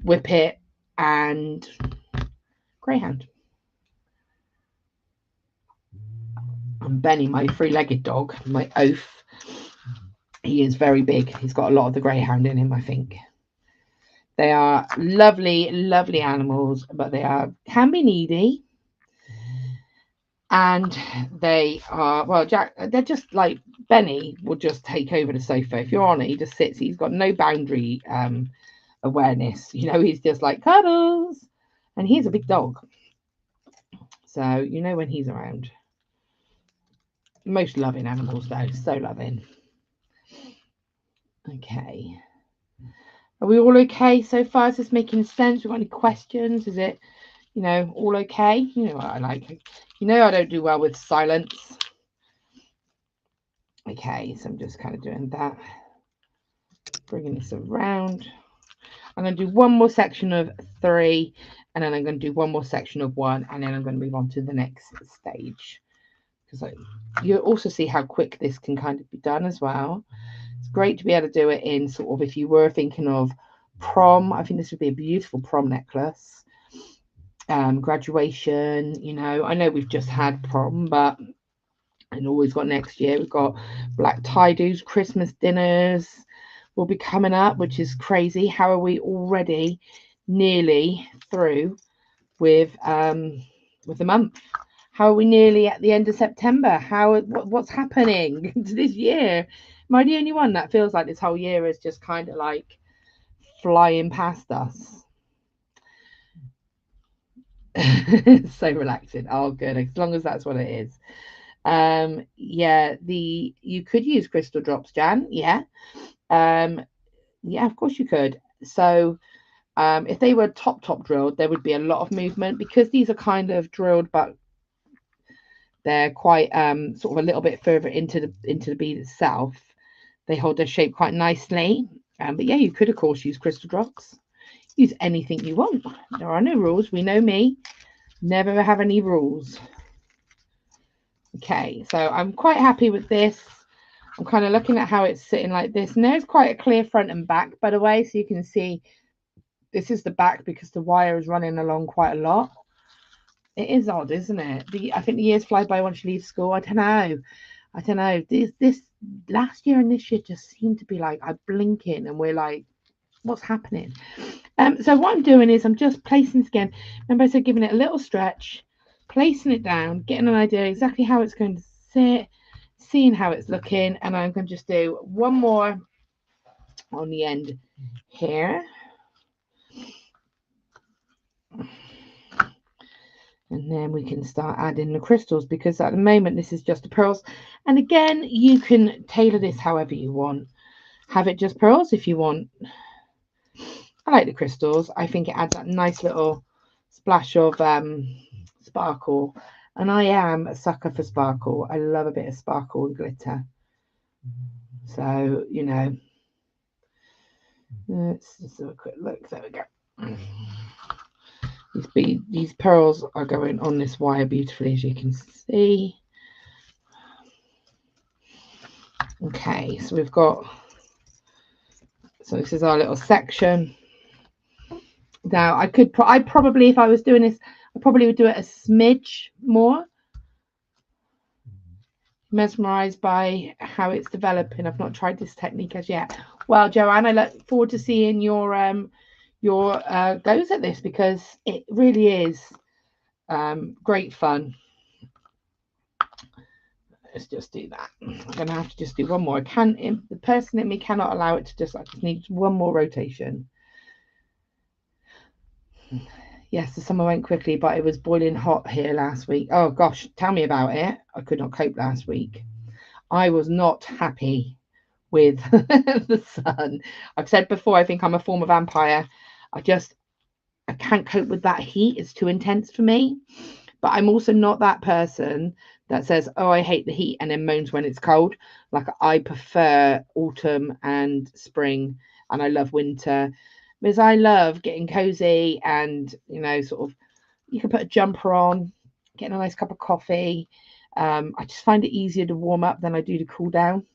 whippet, and greyhound. And Benny, my 3-legged dog, my oaf, He is very big. He's got a lot of the greyhound in him, I think. They are lovely, lovely animals, but they can be needy. And they are, well, Jack, they're just like, Benny will just take over the sofa. If you're on it, he just sits. He's got no boundary awareness. You know, he's just like cuddles. And he's a big dog. So, you know, when he's around. Most loving animals, though. So loving. Okay. Are we all okay so far? Is this making sense? We've got any questions? Is it, you know, all okay? You know what I like. You know I don't do well with silence. Okay, so I'm just kind of doing that. Bringing this around. I'm going to do one more section of 3, and then I'm going to do one more section of 1, and then I'm going to move on to the next stage. Because you also see how quick this can kind of be done as well. It's great to be able to do it in sort of, if you were thinking of prom, I think this would be a beautiful prom necklace. Graduation, you know, I know we've just had prom, but and always got next year. We've got black tie-dos, Christmas dinners will be coming up, which is crazy. How are we already nearly through with the month? How are we nearly at the end of September? What's happening to this year? Am I the only one that feels like this whole year is just kind of like flying past us? So relaxing. Oh, good. As long as that's what it is. Yeah, you could use crystal drops, Jan. Yeah. Yeah, of course you could. So if they were top drilled, there would be a lot of movement because these are kind of drilled, but they're quite sort of a little bit further into the bead itself. They hold their shape quite nicely. But yeah, you could of course use crystal drops. Use anything you want. There are no rules. We know me. Never have any rules. Okay, so I'm quite happy with this. I'm kind of looking at how it's sitting like this. And there's quite a clear front and back, by the way, so you can see this is the back because the wire is running along quite a lot. It is odd, isn't it? I think the years fly by once you leave school. I don't know. This last year and this year just seem to be like I'm blinking and we're like, what's happening? So what I'm doing is I'm just placing this again. Remember I said giving it a little stretch, placing it down, getting an idea exactly how it's going to sit, seeing how it's looking, and I'm going to just do one more on the end here. And then we can start adding the crystals because at the moment this is just the pearls. And again, you can tailor this however you want. Have it just pearls if you want. I like the crystals. I think it adds that nice little splash of sparkle. And I am a sucker for sparkle. I love a bit of sparkle and glitter. So, you know, let's just have a quick look. There we go. These pearls are going on this wire beautifully, as you can see. Okay, so we've got, so this is our little section. Now I probably, if I was doing this, I probably would do it a smidge more. Mesmerized by how it's developing. I've not tried this technique as yet. Well, Joanne, I look forward to seeing your goes at this because it really is great fun. Let's just do that. I'm gonna have to just do one more. The person in me cannot allow it to just, I just need one more rotation. Yes, the summer went quickly, but it was boiling hot here last week. Oh gosh, tell me about it. I could not cope last week. I was not happy with the sun. I've said before, I think I'm a former vampire. I can't cope with that heat. It's too intense for me. But I'm also not that person that says, oh, I hate the heat and then moans when it's cold. Like I prefer autumn and spring and I love winter because I love getting cozy and, you know, sort of, you can put a jumper on, get a nice cup of coffee. I just find it easier to warm up than I do to cool down.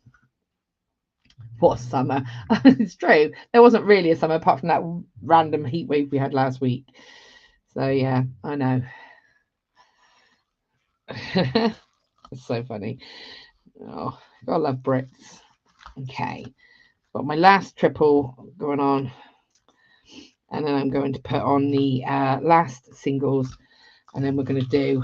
What summer? It's true. There wasn't really a summer apart from that random heat wave we had last week. So yeah, I know. It's so funny. Oh, gotta love Brits. Okay, got my last triple going on, and then I'm going to put on the last singles, and then we're going to do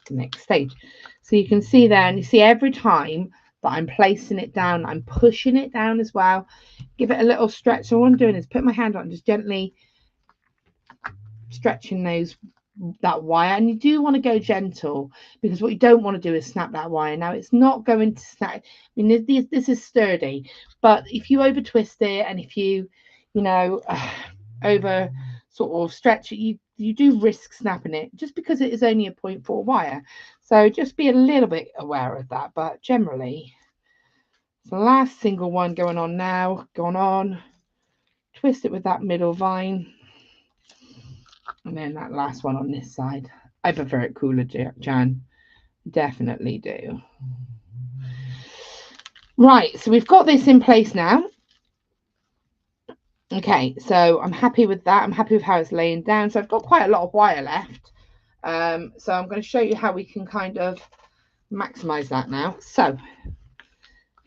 the next stage. So you can see there, and you see every time that I'm placing it down, I'm pushing it down as well. Give it a little stretch. So what I'm doing is put my hand on, just gently stretching that wire, and you do want to go gentle, because what you don't want to do is snap that wire. Now it's not going to snap. I mean, this is sturdy, but if you over twist it, and if you over sort of stretch it, you do risk snapping it, just because it is only a 0.4 wire. So just be a little bit aware of that. But generally, the last single one going on now, going on, twist it with that middle vine, and then that last one on this side. I prefer it cooler, Jan. Definitely do. Right, so we've got this in place now. Okay, so I'm happy with that. I'm happy with how it's laying down. So I've got quite a lot of wire left. So I'm going to show you how we can kind of maximize that now. So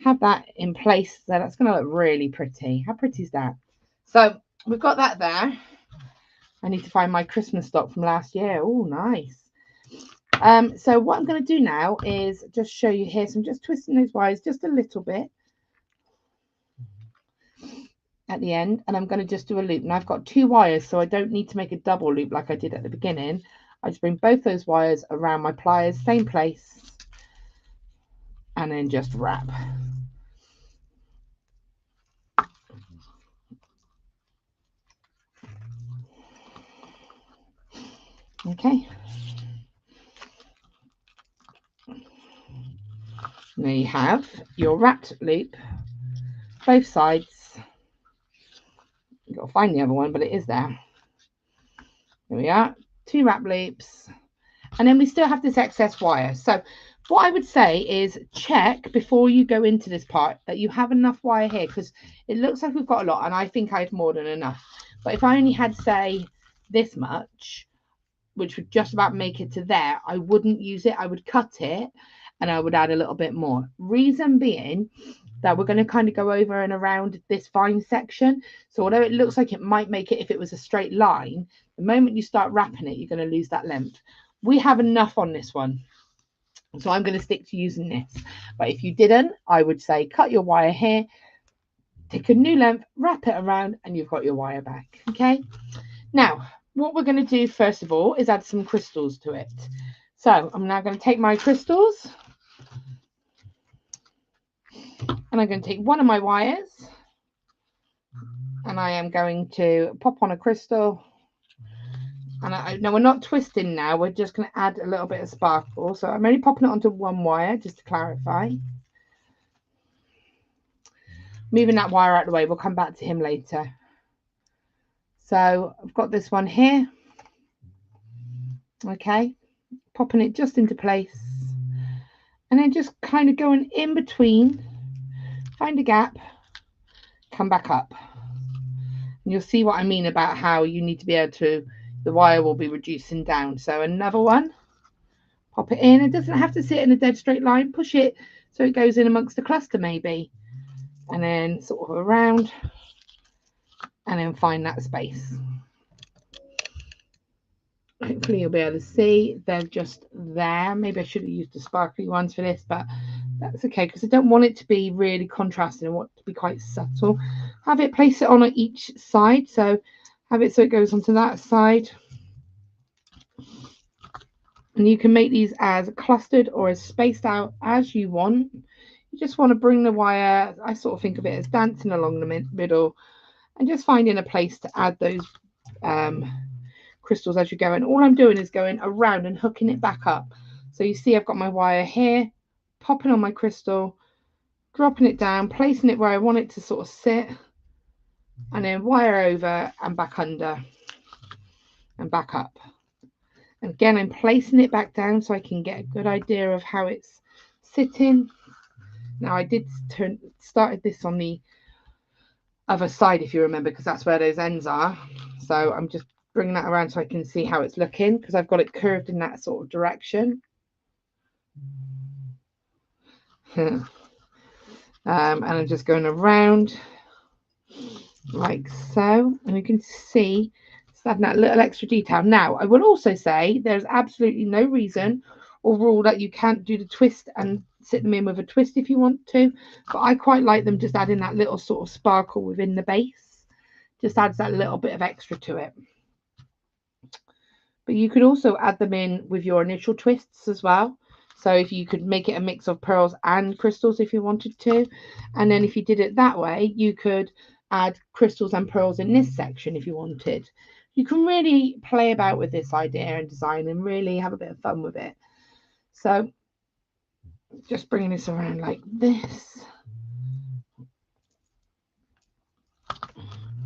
have that in place. So that's going to look really pretty. How pretty is that? So we've got that there. I need to find my Christmas stock from last year. Oh, nice. So what I'm going to do now is just show you here. So I'm just twisting those wires just a little bit at the end, and I'm going to just do a loop. Now I've got 2 wires, so I don't need to make a double loop like I did at the beginning. I just bring both those wires around my pliers, same place, and then just wrap. Okay. There you have your wrapped loop, both sides. You've got to find the other one, but it is there. There we are, 2 wrap loops, and then we still have this excess wire. So what I would say is check before you go into this part that you have enough wire here, because it looks like we've got a lot, and I think I have more than enough. But if I only had, say, this much, which would just about make it to there, I wouldn't use it. I would cut it, and I would add a little bit more. Reason being that we're going to kind of go over and around this vine section. So although it looks like it might make it if it was a straight line, the moment you start wrapping it, you're going to lose that length. We have enough on this one, so I'm going to stick to using this. But if you didn't, I would say cut your wire here, take a new length, wrap it around, and you've got your wire back. Okay, now what we're going to do first of all is add some crystals to it. So I'm now going to take my crystals, and I'm going to take one of my wires, and I am going to pop on a crystal. And no, we're not twisting now, we're just going to add a little bit of sparkle. So I'm only popping it onto one wire, just to clarify. Moving that wire out of the way, we'll come back to him later. So I've got this one here. Okay, popping it just into place, and then just kind of going in between, find a gap, come back up. And you'll see what I mean about how you need to be able to, the wire will be reducing down. So another one, pop it in. It doesn't have to sit in a dead straight line. Push it so it goes in amongst the cluster maybe, and then sort of around, and then find that space. Hopefully you'll be able to see they're just there. Maybe I should have used the sparkly ones for this, but that's okay, because I don't want it to be really contrasting. I want it to be quite subtle. Have it, place it on each side. So have it so it goes onto that side. And you can make these as clustered or as spaced out as you want. You just want to bring the wire, I sort of think of it as dancing along the middle, and just finding a place to add those crystals as you go. And all I'm doing is going around and hooking it back up. So you see I've got my wire here, popping on my crystal, dropping it down, placing it where I want it to sort of sit, and then wire over and back under and back up. And again, I'm placing it back down so I can get a good idea of how it's sitting. Now I did started this on the other side, if you remember, because that's where those ends are. So I'm just bringing that around so I can see how it's looking, because I've got it curved in that sort of direction. And I'm just going around like so, and you can see it's adding that little extra detail. Now I will also say there's absolutely no reason or rule that you can't do the twist and sit them in with a twist if you want to, but I quite like them just adding that little sort of sparkle within the base. Just adds that little bit of extra to it. But you could also add them in with your initial twists as well. So if you could make it a mix of pearls and crystals if you wanted to, and then if you did it that way, you could add crystals and pearls in this section if you wanted. You can really play about with this idea and design and really have a bit of fun with it. So just bringing this around like this.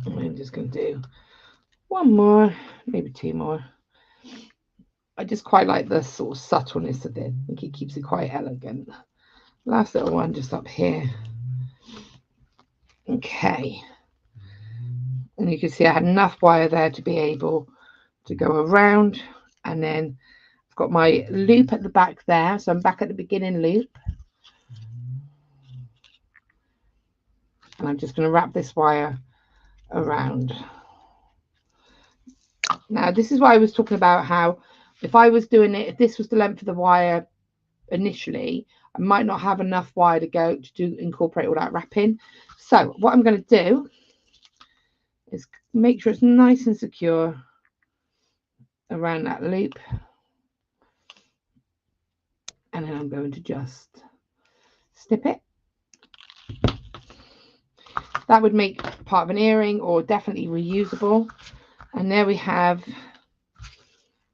I'm just going to do one more, maybe two more. I just quite like the sort of subtleness of it. I think it keeps it quite elegant. Last little one just up here. Okay. And you can see I had enough wire there to be able to go around. And then I've got my loop at the back there. So I'm back at the beginning loop. And I'm just going to wrap this wire around. Now, this is why I was talking about how if I was doing it, if this was the length of the wire initially, I might not have enough wire to go to incorporate all that wrapping. So what I'm going to do is make sure it's nice and secure around that loop. And then I'm going to just snip it. That would make part of an earring or definitely reusable. And there we have,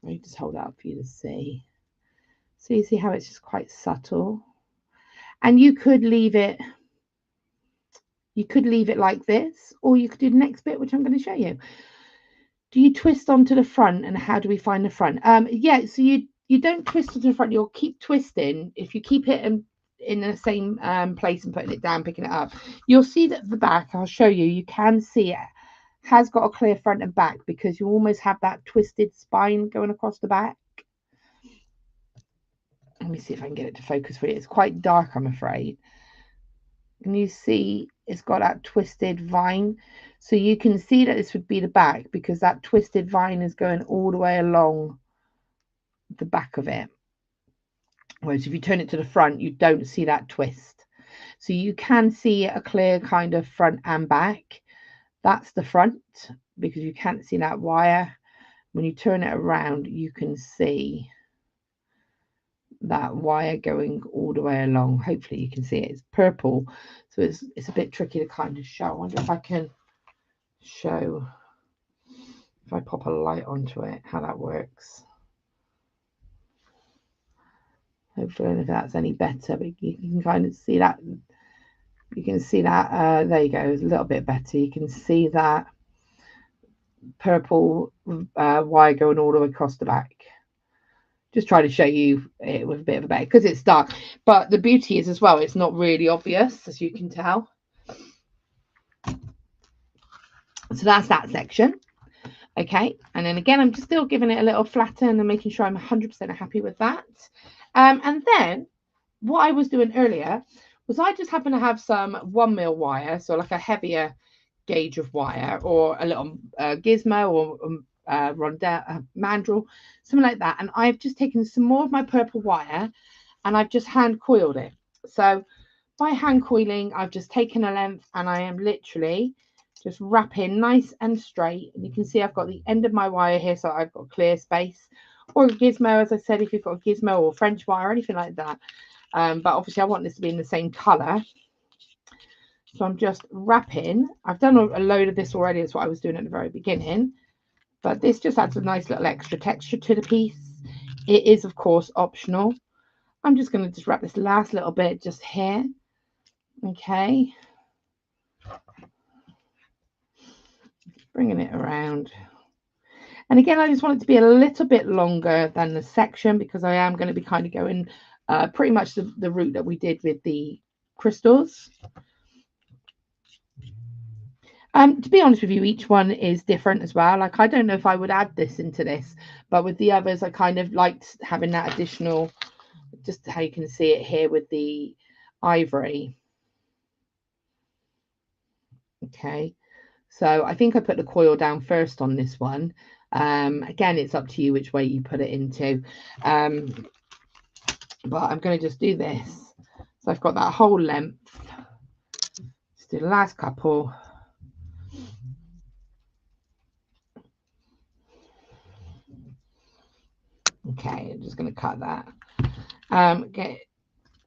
let me just hold that up for you to see. So you see how it's just quite subtle. And you could leave it like this, or you could do the next bit, which I'm going to show you. Do you twist onto the front, and how do we find the front? Yeah, so you don't twist onto the front, you'll keep twisting. If you keep it in the same place and putting it down, picking it up, you'll see that the back, I'll show you, you can see it has got a clear front and back because you almost have that twisted spine going across the back. Let me see if I can get it to focus for you. It's quite dark, I'm afraid. Can you see it's got that twisted vine? So you can see that this would be the back because that twisted vine is going all the way along the back of it. Whereas if you turn it to the front, you don't see that twist. So you can see a clear kind of front and back. That's the front because you can't see that wire. When you turn it around, you can see that wire going all the way along. Hopefully you can see it. It's purple, so it's a bit tricky to kind of show. I wonder if I can show, if I pop a light onto it, how that works. Hopefully if that's any better, but you can kind of see that. You can see that there you go, it's a little bit better. You can see that purple wire going all the way across the back. Just try to show you it with a bit of a better, because it's dark, but the beauty is as well, it's not really obvious, as you can tell. So that's that section. Okay, and then again, I'm just still giving it a little flatten and making sure I'm 100% happy with that. And then what I was doing earlier was I just happen to have some 1mm wire, so like a heavier gauge of wire, or a little gizmo or Rondelle, mandrel, something like that. And I've just taken some more of my purple wire and I've just hand coiled it. So by hand coiling, I've just taken a length and I am literally just wrapping nice and straight. And you can see I've got the end of my wire here, so I've got clear space, or a gizmo, as I said, if you've got a gizmo or French wire or anything like that. But obviously I want this to be in the same color. So I'm just wrapping. I've done a load of this already. That's what I was doing at the very beginning. But this just adds a nice little extra texture to the piece. It is, of course, optional. I'm just going to just wrap this last little bit just here. Okay. Bringing it around. And again, I just want it to be a little bit longer than the section because I am going to be kind of going pretty much the route that we did with the crystals. To be honest with you, each one is different as well. Like, I don't know if I would add this into this, but with the others, I kind of liked having that additional, just how you can see it here with the ivory. Okay, so I think I put the coil down first on this one. Again, it's up to you which way you put it into, but I'm going to just do this. So I've got that whole length. Let's do the last couple. Okay, I'm just going to cut that.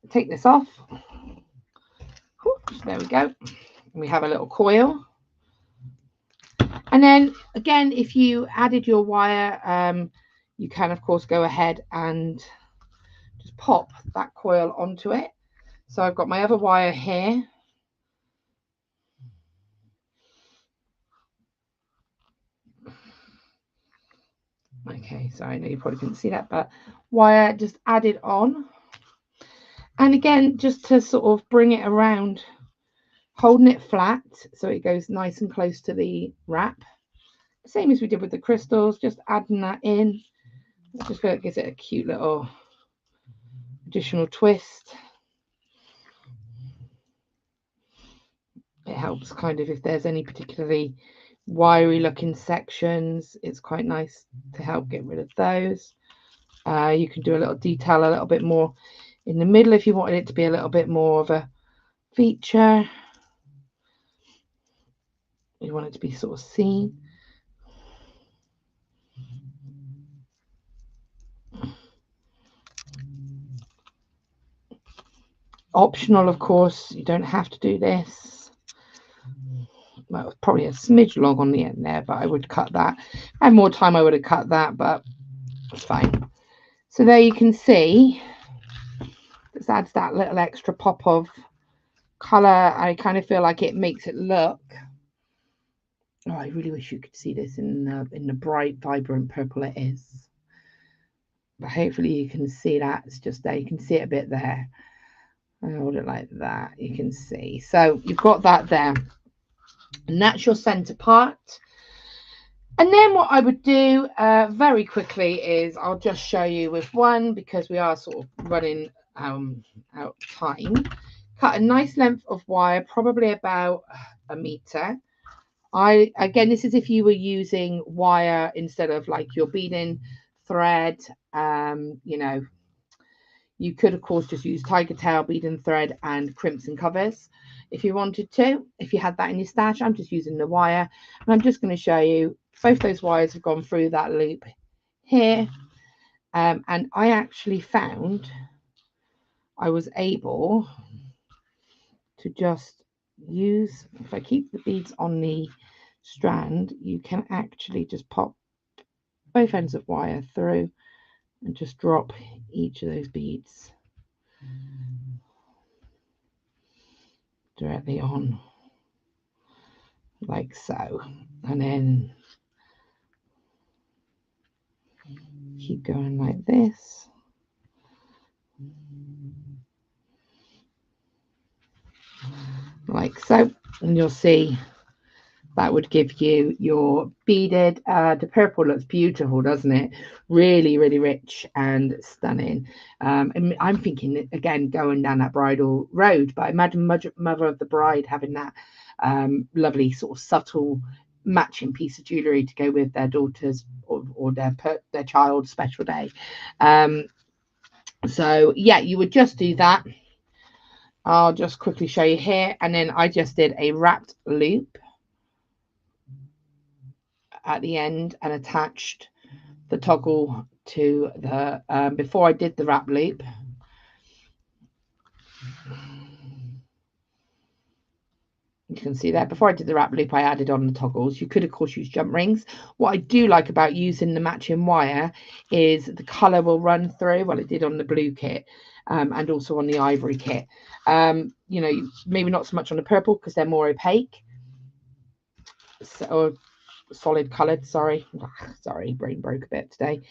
Take this off. There we go. We have a little coil. And then again, if you added your wire, you can of course go ahead and just pop that coil onto it. So I've got my other wire here. Okay, so I know you probably couldn't see that, but wire just added on. And again, just to sort of bring it around, holding it flat so it goes nice and close to the wrap. Same as we did with the crystals, just adding that in. Just feel it gives it a cute little additional twist. It helps kind of if there's any particularly wiry looking sections, it's quite nice to help get rid of those. You can do a little detail a little bit more in the middle if you wanted it to be a little bit more of a feature. You want it to be sort of seen. Optional, of course, you don't have to do this. Well, probably a smidge long on the end there, but I would cut that. If I had more time, I would have cut that, but it's fine. So there you can see, this adds that little extra pop of color. I kind of feel like it makes it look. Oh, I really wish you could see this in the bright, vibrant purple it is. But hopefully you can see that. It's just there. You can see it a bit there. I hold it like that. You can see. So you've got that there. And that's your center part. And then what I would do very quickly is I'll just show you with one, because we are sort of running out of time. Cut a nice length of wire, probably about a meter. Again, this is if you were using wire instead of like your beading thread. You know, you could of course just use tiger tail, beading thread, and crimson covers if you wanted to. If you had that in your stash, I'm just using the wire, and I'm just going to show you both those wires have gone through that loop here. And I actually found I was able to just use, if I keep the beads on the strand, you can actually just pop both ends of wire through and just drop each of those beads directly on like so, and then keep going like this. Like so, and you'll see that would give you your beaded. The purple looks beautiful, doesn't it? Really, really rich and stunning. And I'm thinking again going down that bridal road, but imagine mother of the bride having that lovely sort of subtle matching piece of jewellery to go with their daughter's or their child's special day. So yeah, you would just do that. I'll just quickly show you here, and then I just did a wrapped loop at the end and attached the toggle to the before I did the wrap loop. You can see that before I did the wrap loop, I added on the toggles. You could of course use jump rings. What I do like about using the matching wire is the color will run through. Well, it did on the blue kit and also on the ivory kit. You know, maybe not so much on the purple because they're more opaque, or solid colored. Sorry, brain broke a bit today.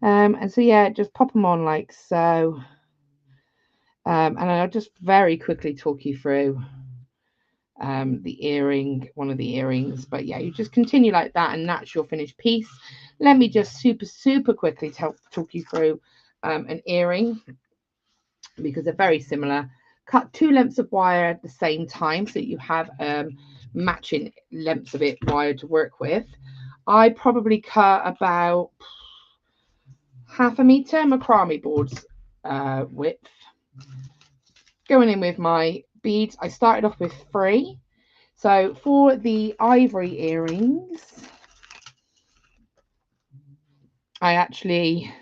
And so yeah, just pop them on like so. And I'll just very quickly talk you through the earring, one of the earrings. But yeah, you just continue like that, and that's your finished piece. Let me just super quickly talk you through an earring, because they're very similar. Cut 2 lengths of wire at the same time, so you have matching lengths of it wire to work with. I probably cut about half a meter macrame boards width. Going in with my beads, I started off with 3. So for the ivory earrings, I actually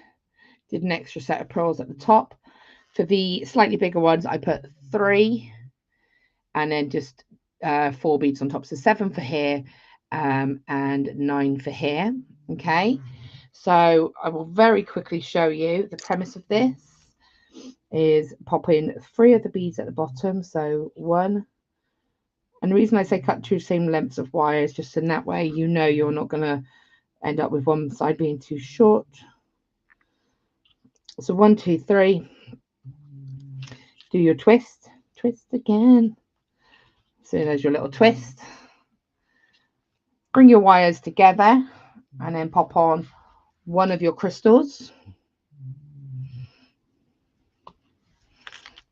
did an extra set of pearls at the top. For the slightly bigger ones, I put 3 and then just 4 beads on top. So 7 for here and 9 for here. Okay, so I will very quickly show you the premise of this is pop in 3 of the beads at the bottom. So 1, and the reason I say cut 2 same lengths of wire is just in that way you know you're not going to end up with one side being too short. So 1, 2, 3. Do your twist again. So there's your little twist. Bring your wires together and then pop on one of your crystals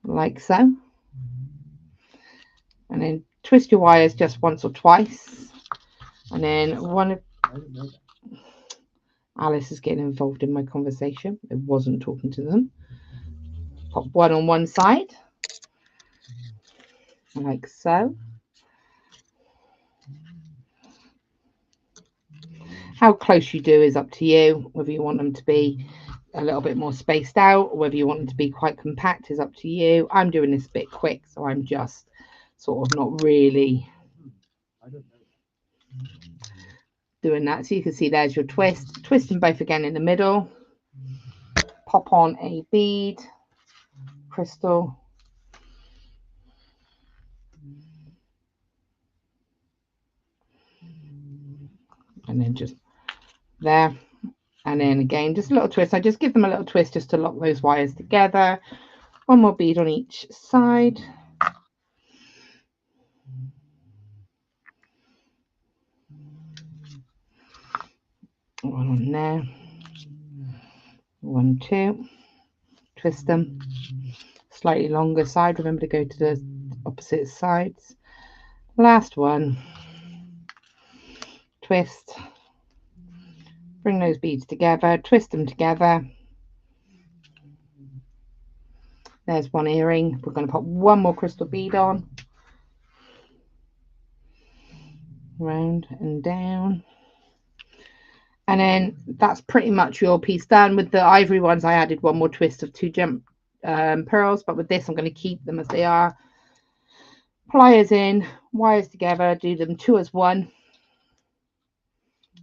like so, and then twist your wires just once or twice, and then one of Alice is getting involved in my conversation. I wasn't talking to them. Pop one on one side like so. How close you do is up to you, whether you want them to be a little bit more spaced out or whether you want them to be quite compact is up to you. I'm doing this a bit quick, so I'm just sort of not really doing that. So you can see there's your twist. Twist them both again in the middle. Pop on a bead, crystal, and then just there, and then again just a little twist. I just give them a little twist just to lock those wires together. One more bead on each side. One on there. 1, 2. Twist them. Slightly longer side. Remember to go to the opposite sides. Last one. Twist. Bring those beads together. Twist them together. There's one earring. We're going to pop one more crystal bead on. Round and down. And then that's pretty much your piece done. With the ivory ones, I added one more twist of 2 jump pearls, but with this I'm going to keep them as they are. Pliers in, wires together, do them 2 as 1.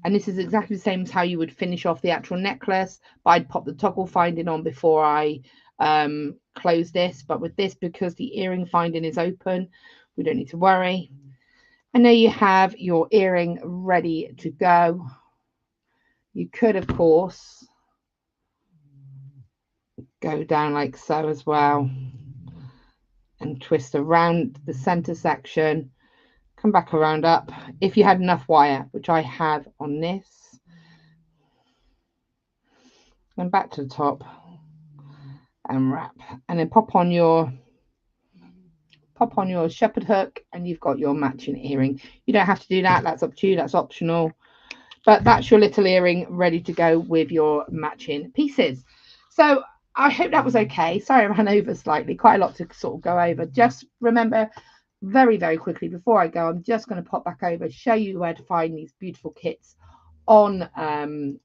And this is exactly the same as how you would finish off the actual necklace, but I'd pop the toggle finding on before I close this. But with this, because the earring finding is open, we don't need to worry. And there you have your earring ready to go. You could, of course, go down like so as well and twist around the center section, come back around up if you had enough wire, which I have on this, and back to the top and wrap, and then pop on your shepherd hook and you've got your matching earring. You don't have to do that, that's up to you, that's optional, but that's your little earring ready to go with your matching pieces. So I hope that was okay. Sorry I ran over slightly, quite a lot to sort of go over. Just remember very, very quickly before I go, I'm just going to pop back over, show you where to find these beautiful kits on the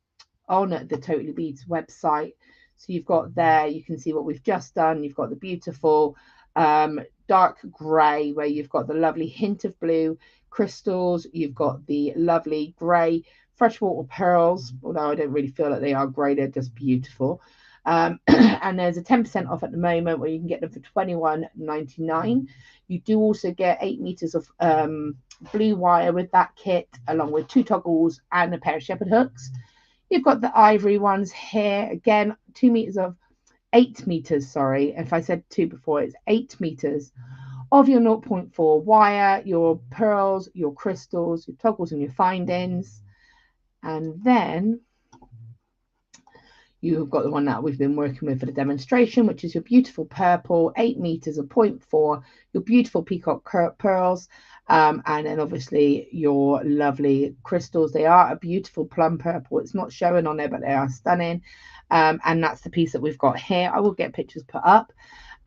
Totally Beads website. So you've got there, you can see what we've just done. You've got the beautiful dark grey where you've got the lovely hint of blue crystals. You've got the lovely grey freshwater pearls, although I don't really feel like they are grey, they're just beautiful. And there's a 10% off at the moment where you can get them for $21.99. You do also get 8 meters of blue wire with that kit, along with 2 toggles and a pair of shepherd hooks. You've got the ivory ones here, again 8 meters, sorry, if I said 2 before, it's 8 meters of your 0.4 wire, your pearls, your crystals, your toggles and your findings. And then You've got the one that we've been working with for the demonstration, which is your beautiful purple, 8 meters of 0.4, your beautiful peacock pearls, and then obviously your lovely crystals. They are a beautiful plum purple. It's not showing on there, but they are stunning. And that's the piece that we've got here. I will get pictures put up.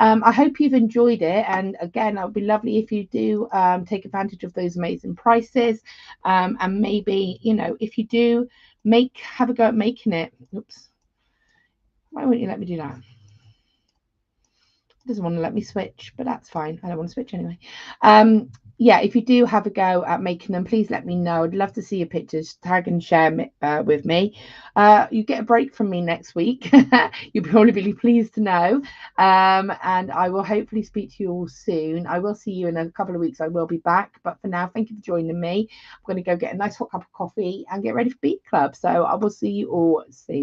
I hope you've enjoyed it, and again, it would be lovely if you do take advantage of those amazing prices, and maybe, you know, if you do have a go at making it. Oops, why won't you let me do that? It doesn't want to let me switch, but that's fine. I don't want to switch anyway. Yeah, if you do have a go at making them, please let me know. I'd love to see your pictures. Tag and share with me. You get a break from me next week. You'll probably be really pleased to know. And I will hopefully speak to you all soon. I will see you in a couple of weeks. I will be back. But for now, thank you for joining me. I'm going to go get a nice hot cup of coffee and get ready for Bead Club. So I will see you all soon.